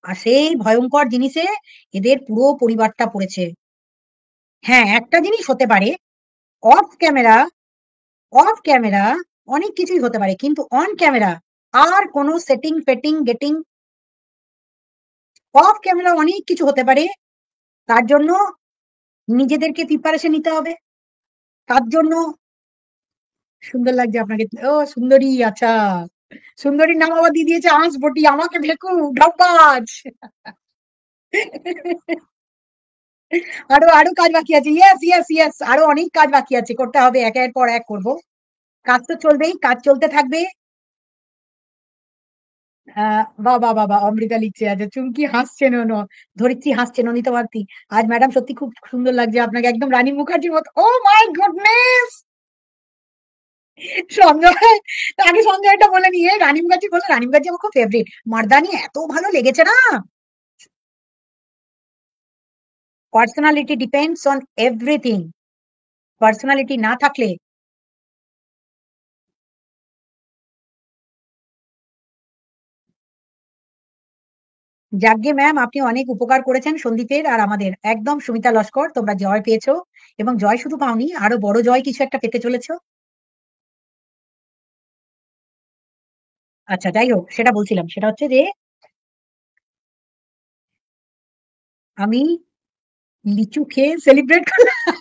আর সেই ভয়ঙ্কর জিনিসে এদের পুরো পরিবারটা পড়েছে। হ্যাঁ, একটা জিনিস হতে পারে, অফ ক্যামেরা, অফ ক্যামেরা অনেক কিছুই হতে পারে, কিন্তু অন ক্যামেরা আর কোনো সেটিং ফেটিং গেটিং, অফ ক্যামেরা অনেক কিছু হতে পারে। তার জন্য নিজেদেরকে প্রিপারেশন নিতে হবে। তার জন্য সুন্দর লাগছে আপনাকে। ও সুন্দরী, আচ্ছা। সুন্দরীর নাম আবার দিয়ে দিয়েছে আঁশবটি, আমাকে ভেকু ঢপবাজ। আরো আরো কাজ বাকি আছে। ইয়েস ইয়েস ইয়েস, আরো অনেক কাজ বাকি আছে, করতে হবে, একের পর এক করব। কাজ তো চলবেই, কাজ চলতে থাকবে। বাবা বাবা, অমৃতা লিখছে আচ্ছা, চুমকি হাসছেন, ধরিত্রী হাসছেন, অনিতা ভারতী। আজ ম্যাডাম সত্যি খুব সুন্দর লাগছে আপনাকে, একদম রানী মুখার্জির মতো। ও মাই গুডনেস। সঞ্জয়, আগে সঞ্জয়টা বলে নিয়ে রানী মুখার্জি বলে। রানী মুখার্জি আমার খুব ফেভারিট। মার্দানি এত ভালো লেগেছে না। Personality depends on everything. Personality না থাকলে, যাগ্গে ম্যাম আপনি অনেক উপকার করেছেন সন্দীপের আর আমাদের। একদম সুমিতা লস্কর, তোমরা জয় পেয়েছো, এবং জয় শুধু পাওনি, আরো বড় জয় কিছু একটা পেতে চলেছো। আচ্ছা, যাই হোক, সেটা বলছিলাম, সেটা হচ্ছে যে আমি লিচু খেয়ে সেলিব্রেট করলাম।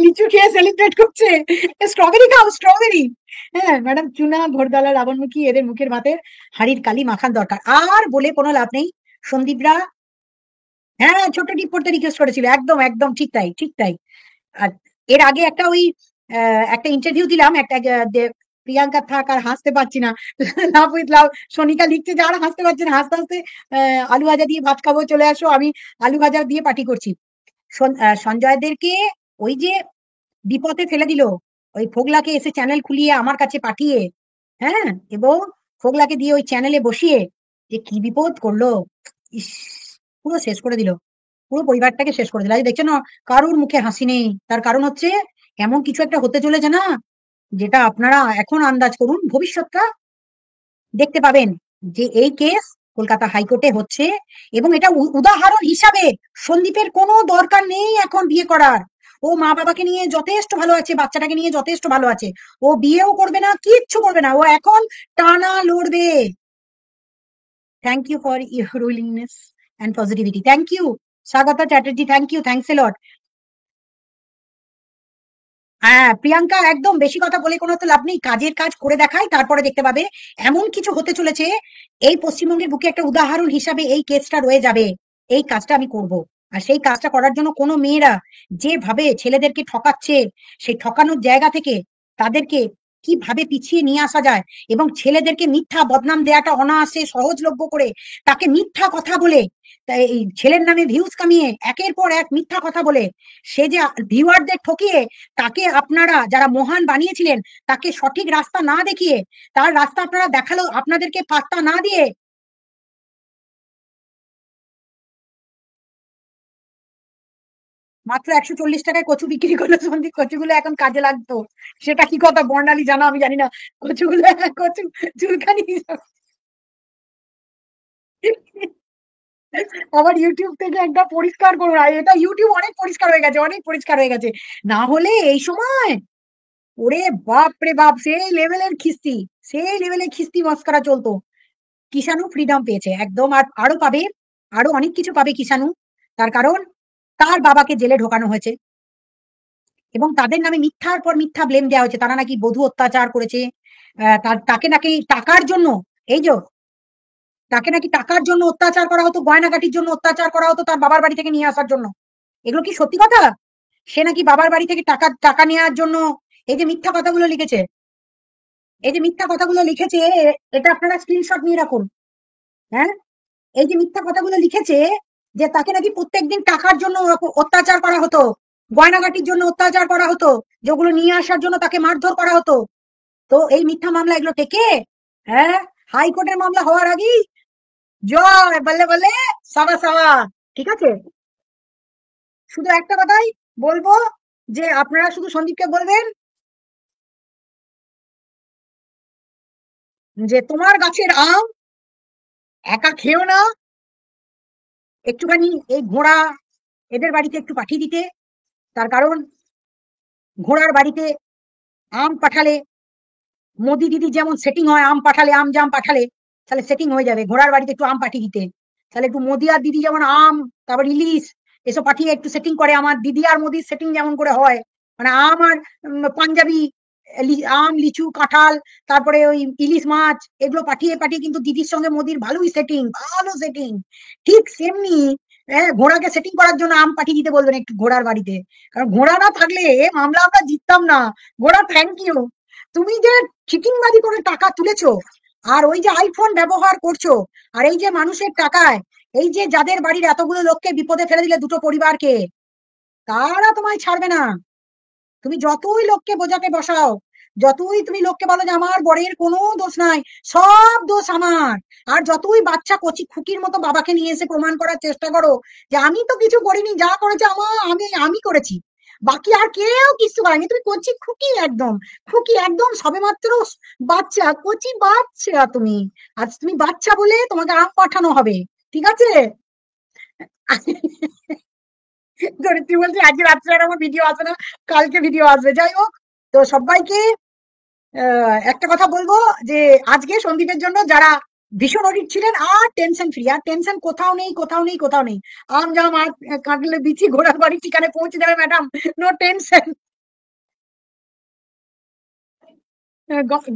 লিচু খেয়ে সেলিব্রেট করছে। স্ট্রবেরি খাও, স্ট্রবেরি। হ্যাঁ ম্যাডাম, চুনা ভোরদালা রাবণমুখী এদের মুখের ভাতের হাড়ির কালি মাখান দরকার। আর বলে কোনো লাভ নেই। সন্দীপরা, হ্যাঁ, ছোট্ট টিপ পড়তে রিকোয়েস্ট করেছিল, একদম একদম ঠিক তাই, ঠিক তাই। আর এর আগে একটা ওই একটা ইন্টারভিউ দিলাম, একটা প্রিয়াঙ্কা থাক আর হাসতে পারছি না। লাভ উইথ লাভ, সোনিকা লিখছে যে আর হাসতে পারছি না, হাসতে হাসতে আলু ভাজা দিয়ে ভাত খাবো, চলে আসো। আমি আলু ভাজা দিয়ে পার্টি করছি। সঞ্জয়দেরকে ওই যে বিপদে ফেলে দিল, ওই ফোগলাকে এসে চ্যানেল খুলিয়ে আমার কাছে পাঠিয়ে, হ্যাঁ, এবং ফোগলাকে দিয়ে ওই চ্যানেলে বসিয়ে যে কি বিপদ করলো। ইস, পুরো শেষ করে দিল, পুরো পরিবারটাকে শেষ করে দিল। আজ দেখছো না, কারুর মুখে হাসি নেই। তার কারণ হচ্ছে এমন কিছু একটা হতে চলেছে না, যেটা আপনারা এখন আন্দাজ করুন, ভবিষ্যৎটা দেখতে পাবেন যে এই কেস কলকাতা হাইকোর্টে হচ্ছে। এবং এটা উদাহরণ হিসাবে সন্দীপের কোনো দরকার নেই এখন বিয়ে করার। ও মা বাবাকে নিয়ে যথেষ্ট ভালো আছে, বাচ্চাটাকে নিয়ে যথেষ্ট ভালো আছে। ও বিয়েও করবে না, কিচ্ছু করবে না, ও এখন টানা লড়বে। Thank you for your willingness and positivity. Thank you Swagata Chatterjee, thank you, thanks a lot. হ্যাঁ প্রিয়াঙ্কা, একদম বেশি কথা বলে কোনো তো লাভ নেই, কাজের কাজ করে দেখাই, তারপরে দেখতে পাবে এমন কিছু হতে চলেছে। এই পশ্চিমবঙ্গের বুকে একটা উদাহরণ হিসাবে এই কেসটা রয়ে যাবে। এই কাজটা আমি করব। আর সেই কাজটা করার জন্য কোনো মেয়েরা যেভাবে ছেলেদেরকে ঠকাচ্ছে, সেই ঠকানোর জায়গা থেকে তাদেরকে কিভাবে পিছিয়ে নিয়ে আসা যায়, এবং ছেলেদেরকে মিথ্যা বদনাম দেওয়াটা অনায়াসে সহজলভ্য করে, তাকে মিথ্যা কথা বলে, এই ছেলের নামে ভিউজ কামিয়ে একের পর এক মিথ্যা কথা বলে, সে যে ভিউয়ারদের ঠকিয়ে, তাকে আপনারা যারা মহান বানিয়েছিলেন, তাকে সঠিক রাস্তা না দেখিয়ে, তার রাস্তা আপনারা দেখালো, আপনাদেরকে পাত্তা না দিয়ে মাত্র 140 টাকায় কচু বিক্রি করলো সন্দীপ। কচুগুলো এখন কাজে লাগতো, সেটা কি কথা বর্ণালী জানো আমি জানি না। কচুগুলো, কচু চুলকানি। আবার ইউটিউব থেকে একটা পরিষ্কার করো, আর এটা ইউটিউব অনেক পরিষ্কার হয়ে গেছে, অনেক পরিষ্কার হয়ে গেছে। না হলে এই সময়, ওরে বাপ রে বাপ, সেই লেভেলের খিস্তি, সেই লেভেলের খিস্তি মস্করা চলতো। কিষাণু ফ্রিডম পেয়েছে একদম, আর আরো পাবে, আরো অনেক কিছু পাবে কিষাণু। তার কারণ তার বাবাকে জেলে ঢোকানো হয়েছে, এবং তাদের নামে মিথ্যার পর মিথ্যা ব্লেম দেওয়া হয়েছে, তারা নাকি বধূ অত্যাচার করেছে। তাকে নাকি টাকার জন্য, এই যে তাকে নাকি টাকার জন্য অত্যাচার করা হতো, গয়নাগাটির জন্য অত্যাচার করা হতো তার বাবার বাড়ি থেকে নিয়ে আসার জন্য। এগুলো কি সত্যি কথা? সে নাকি বাবার বাড়ি থেকে টাকা টাকা নেওয়ার জন্য এই যে মিথ্যা কথাগুলো লিখেছে, এই যে মিথ্যা কথাগুলো লিখেছে, এটা আপনারা স্ক্রিনশট নিয়ে রাখুন। হ্যাঁ, এই যে মিথ্যা কথাগুলো লিখেছে, যে তাকে নাকি প্রত্যেকদিন টাকার জন্য অত্যাচার করা হতো, গয়নাগাটির জন্য অত্যাচার করা হতো, যেগুলো নিয়ে আসার জন্য তাকে মারধর করা হতো। তো এই মিথ্যা মামলা এগুলো টেকে, হ্যাঁ, হাইকোর্টের মামলা হওয়ার আগেই জয় বল্লে বল্লে, সাবা সাবা। ঠিক আছে, শুধু একটা কথাই বলবো, যে আপনারা শুধু সন্দীপকে বলবেন যে তোমার গাছের আম একা খেও না, একটুখানি এই ঘোড়া এদের বাড়িতে একটু পাঠিয়ে দিতে। তার কারণ ঘোড়ার বাড়িতে আম পাঠালে, মোদি দিদি যেমন সেটিং হয়, আম পাঠালে, আম জাম পাঠালে, তাহলে সেটিং হয়ে যাবে। ঘোড়ার বাড়িতে একটু আম পাঠিয়ে দিতে, তাহলে একটু মোদি আর দিদি যেমন আম, তারপর ইলিশ এসব পাঠিয়ে একটু সেটিং করে, আমার দিদি আর মোদির সেটিং যেমন করে হয়, মানে আম আর পাঞ্জাবি, আম, লিচু, কাঁঠাল, তারপরে ওই ইলিশ মাছ, এগুলো পাঠিয়ে পাঠিয়ে কিন্তু দিদির সঙ্গে মোদির ভালোই সেটিং, ভালো সেটিং। ঠিক সেমনি ঘোড়াকে সেটিং করার জন্য আম পাঠিয়ে দিতে বলবেন একটু ঘোড়ার বাড়িতে। কারণ ঘোড়া না থাকলে এ মামলা আমরা জিততাম না। ঘোড়া থ্যাংক ইউ, তুমি যে চিটিংবাজি করে টাকা তুলেছো, আর ওই যে আইফোন ব্যবহার করছো, আর এই যে মানুষের টাকায়, এই যে যাদের বাড়ির এতগুলো লোককে বিপদে ফেলে দিলে, দুটো পরিবারকে, তারা তোমায় ছাড়বে না। তুমি যতই লোককে বোঝাতে বসাও, যতই তুমি লোককে বলো যে আমার বরের কোনো দোষ নাই, সব দোষ আমার, আর যতই বাচ্চা কচি খুকির মতো বাবাকে নিয়ে এসে প্রমাণ করার চেষ্টা করো যে আমি তো কিছু করিনি, যা করেছে আমার, আমি করেছি, বাকি আর কেউ কিছু করেনি, তুমি কচি খুকি একদম, খুকি একদম সবেমাত্র বাচ্চা, কচি বাচ্চা তুমি। আজ তুমি বাচ্চা বলে তোমাকে আম পাঠানো হবে, ঠিক আছে? ধরিত্রী বলছে আজকে রাত্রে আর আমার ভিডিও আসবে না, কালকে ভিডিও আসবে। যাই হোক, তো সবাইকে একটা কথা বলবো, যে আজকে সন্দীপের জন্য যারা ভীষণ অডিট ছিলেন, আর টেনশন ফ্রি, আর টেনশন কোথাও নেই, কোথাও নেই, কোথাও নেই। আম জাম আর কাটলে বিচি ঘোড়ার বাড়ির ঠিকানায় পৌঁছে যাবে ম্যাডাম, নো টেনশন।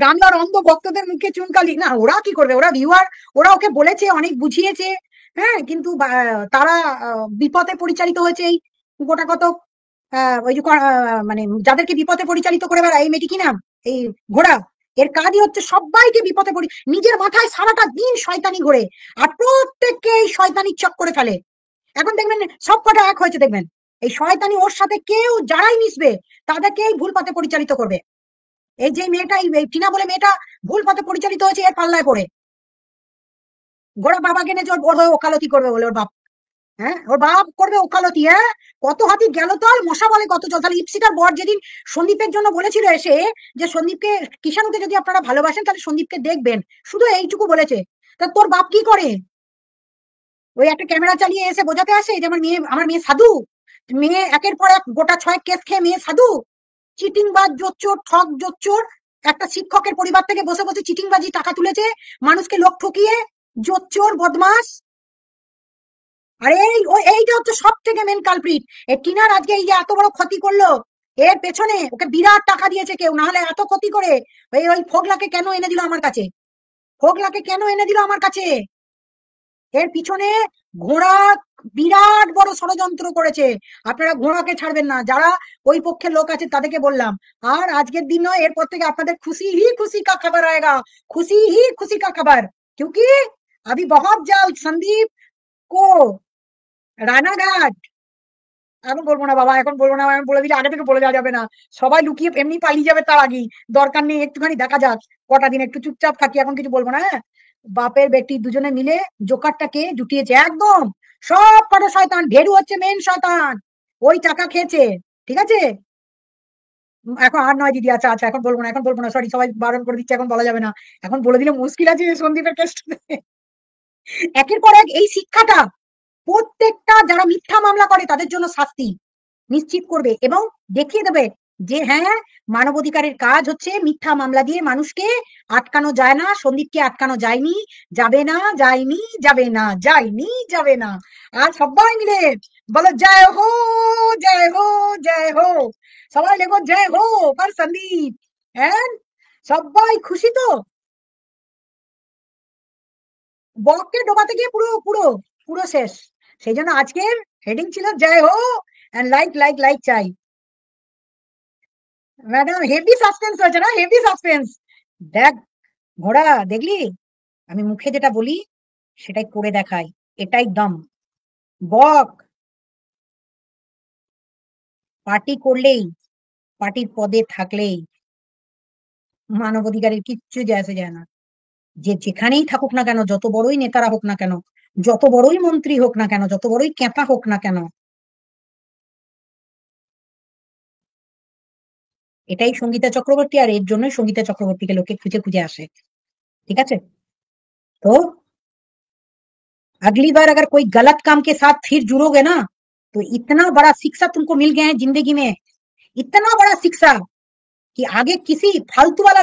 গামলার অন্ধ ভক্তদের মুখে চুনকালি না, ওরা কি করবে, ওরা ভিউয়ার, ওরা ওকে বলেছে, অনেক বুঝিয়েছে, হ্যাঁ, কিন্তু তারা বিপথে পরিচালিত হয়েছে। এই গোটা কত ওই যে মানে যাদেরকে বিপথে পরিচালিত করে বেড়ায়, এই মেয়েটি কি নাম, এই ঘোড়া, এর কাজই হচ্ছে সবাইকে বিপথে নিজের মাথায় সারাটা দিন শয়তানি ঘোরে, আর প্রত্যেককে এই শয়তানির চক্করে ফেলে। এখন দেখবেন সব কটা এক হয়েছে, দেখবেন এই শয়তানি ওর সাথে কেউ যারাই মিশবে, তাদেরকে এই ভুল পথে পরিচালিত করবে। এই যে মেয়েটা, এই টিনা বলে মেয়েটা ভুল পথে পরিচালিত হয়েছে এর পাল্লায় পড়ে। গোড়া বাবাকে এনেছে ওর হয়ে ওকালতি করবে বলে, ওর বাপ, হ্যাঁ, ওর বাপ করবে ওকালতি, হ্যাঁ। কত হাতি গেল তল, মশা বলে কত জল। তাহলে ইপসিতার বর যেদিন সন্দীপের জন্য বলেছিল এসে, যে সন্দীপকে, কিষাণুকে যদি আপনারা ভালোবাসেন তাহলে সন্দীপকে দেখবেন, শুধু এইটুকু বলেছে। তা তোর বাপ কি করে? ওই একটা ক্যামেরা চালিয়ে এসে বোঝাতে আসে যে আমার মেয়ে সাধু, মেয়ে একের পর এক গোটা 6 কেস খেয়ে মেয়ে সাধু, চিটিংবাজ, জোচ্চোর, ঠক জোচ্চোর, একটা শিক্ষকের পরিবার থেকে বসে বসে চিটিংবাজি টাকা তুলেছে, মানুষকে লোক ঠকিয়ে, জোচ্চোর, বদমাস। আর এইটা হচ্ছে সব থেকে মেন কালপ্রিট। এই টিনার আজকে এই যে এত বড় ক্ষতি করলো, এর পেছনে ওকে বিরাট টাকা দিয়েছে কেউ, না হলে এত ক্ষতি করে ওই ফোগলাকে কেন এনে দিল আমার কাছে, ফোগলাকে কেন এনে দিল আমার কাছে? এর পিছনে ঘোড়া বিরাট বড় ষড়যন্ত্র করেছে। আপনারা ঘোড়াকে ছাড়বেন না, যারা ওই পক্ষের লোক আছে তাদেরকে বললাম। আর আজকের দিন নয়, এরপর থেকে আপনাদের খুশি কা খবর আয়েগা, খুশি কা খবর। क्योंकि अभी बहुत जल्द संदीप को রানাঘাট, এখন বলবো না বাবা, এখন বলবো না, আমি বলে দিলে আগে থেকে বলে দেওয়া যাবে না, সবাই লুকিয়ে এমনি পালিয়ে যাবে, তার আগেই দরকার নেই, একটুখানি দেখা যাক কটা দিন, একটু চুপচাপ থাকি, এখন কিছু বলবো না। হ্যাঁ, বাপের বেটি দুজনে মিলে জোকারটাকে জুটিয়েছে একদম। সব কটা শয়তান, ঢেরু হচ্ছে মেন শয়তান, ওই টাকা খেয়েছে। ঠিক আছে, এখন আর নয় দিদি, আচ্ছা আচ্ছা, এখন বলবো না, এখন বলবো না, সরি, সবাই বারণ করে দিচ্ছে, এখন বলা যাবে না। এখন বলে দিলে মুশকিল আছে সন্দীপের কেসটাতে। একের পর এক এই শিক্ষাটা প্রত্যেকটা যারা মিথ্যা মামলা করে তাদের জন্য শাস্তি নিশ্চিত করবে এবং দেখিয়ে দেবে যে হ্যাঁ, মানবাধিকারের কাজ হচ্ছে মিথ্যা মামলা দিয়ে মানুষকে আটকানো যায় না। সন্দীপকে আটকানো যায়নি, যাবে না, যায়নি, যাবে না, যায়নি, যাবে না। আর সবাই মিলে বলো জয় হো, জয় হো, জয় হো। সবাই লেখো জয় হো ফর সন্দীপ। হ্যাঁ, সবাই খুশি তো? বককে ডোবাতে গিয়ে পুরো পুরো পুরো শেষ। সেই জন্য আজকের হেডিং ছিল জয় হো, এন্ড লাইক লাইক লাইক চাই। ম্যাডাম হেভি সাসপেন্স হয়েছে না, হেভি সাসপেন্স। দেখ ঘোড়া, দেখলি আমি মুখে যেটা বলি সেটাই করে দেখাই, এটাই দম। বক পার্টি করলেই, পার্টির পদে থাকলেই মানবাধিকারের কিচ্ছু যায় আসে যায় না। যে যেখানেই থাকুক না কেন, যত বড়ই নেতারা হোক না কেন, যত বড়ই মন্ত্রী হোক না কেন, যত বড়ই ক্যাপা হোক না কেন, এটাই সঙ্গীতা চক্রবর্তী, আর এর জন্যই সঙ্গীতা চক্রবর্তীকে লোকে খুঁজে খুঁজে আসে। ঠিক আছে, তো अगली बार अगर कोई गलत काम के साथ फिर जुड़ोगे ना, तो इतना बड़ा शिक्षा तुमको मिल गया है जिंदगी में, इतना बड़ा शिक्षा कि आगे किसी फालतू वाला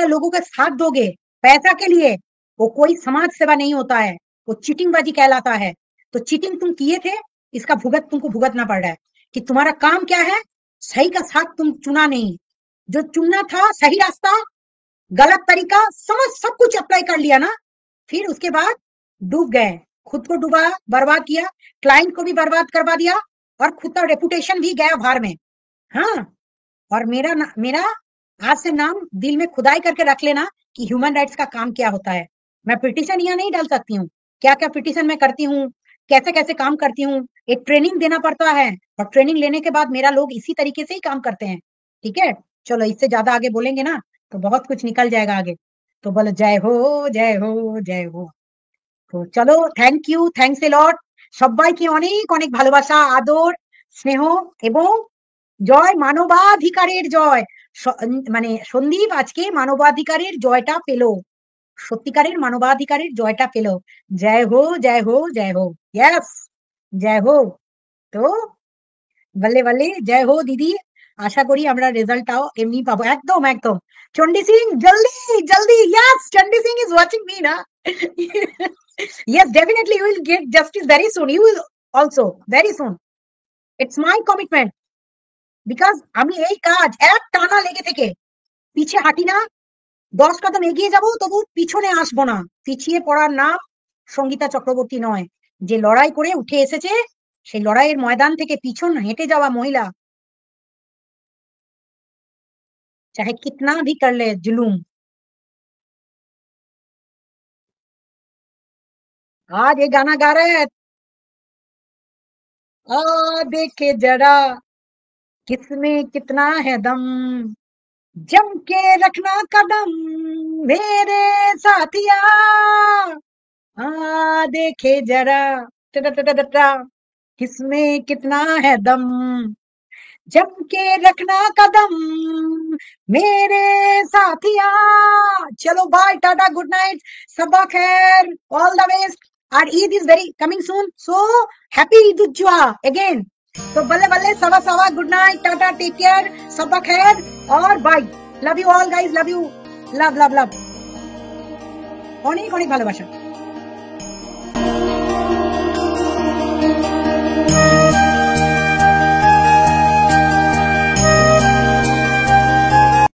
लोगों के साथ दोगे पैसा के लिए, वो कोई समाज सेवा नहीं होता है, वो चीटिंगबाजी कहलाता है। तो चीटिंग तुम किए थे, इसका भुगत तुमको भुगतना पड़ रहा है। कि तुम्हारा काम क्या है, सही का साथ तुम चुना नहीं, जो चुनना था सही रास्ता, गलत तरीका समझ सब कुछ अप्लाई कर लिया ना, फिर उसके बाद डूब गए, खुद को डूबा, बर्बाद किया, क्लाइंट को भी बर्बाद करवा दिया, और खुद का रेपुटेशन भी गया भार में। हाँ, और मेरा आज से नाम दिल में खुदाई करके रख लेना कि ह्यूमन राइट्स का काम क्या होता है। मैं पिटीशन यहाँ नहीं डाल सकती हूँ, क्या क्या पिटीशन मैं करती हूँ, कैसे कैसे काम करती हूँ, एक ट्रेनिंग देना पड़ता है, और ट्रेनिंग लेने के बाद मेरा लोग इसी तरीके से ही काम करते हैं। ठीक है, चलो इससे ज्यादा आगे बोलेंगे ना तो बहुत कुछ निकल जाएगा आगे। तो बोलो जय हो, जय हो, जय हो। তো চলো, থ্যাংক ইউ, থ্যাংকস এ লট। সবাইকে অনেক অনেক ভালোবাসা, আদর, স্নেহ এবং জয়, মানবাধিকারের জয়। মানে সন্দীপ আজকে মানবাধিকারের জয়টা পেল, সত্যিকারের মানবাধিকারের জয়টা পেল। জয় হো, জয় হো, জয় হো। ইয়েস, জয় হো। তো বল্লে বল্লে জয় হো দিদি। আশা করি আমরা রেজাল্টটাও এমনি পাবো, একদম একদম। চন্ডী সিং জলদি জলদি, yes, Chandi Singh is watching me না। Yes, definitely you will get justice very soon. You will also very soon. It's my commitment. Because আমি এই কাজ এক টানা লেগে থেকে পিছে হাঁটি না, 10 কদম এগিয়ে যাব তবু পিছনে আসবো না। পিছিয়ে পড়ার নাম সঙ্গীতা চক্রবর্তী নয়। যে লড়াই করে উঠে এসেছে, সেই লড়াইয়ের ময়দান থেকে পিছন হেঁটে যাওয়া মহিলা, চাহে কিতনা भी कर ले जुलूम। आज ये गाना गा रहे हैं, आ देखे जरा किसमें कितना है दम, जम के रखना कदम मेरे साथिया, देखे जरा टा टा टा टा, किसमें कितना है दम, जम के रखना कदम मेरे साथिया। चलो बाय, टाटा, गुड नाइट, सबा खैर, ऑल द बेस्ट। और Eid is very coming soon, so happy Eid ul Zuha again. तो बल्ले बल्ले, सवा सवा, good night, tata, take care, सबा खैर, और bye. Love you all guys, love you, love love love, অনেক অনেক ভালোবাসা।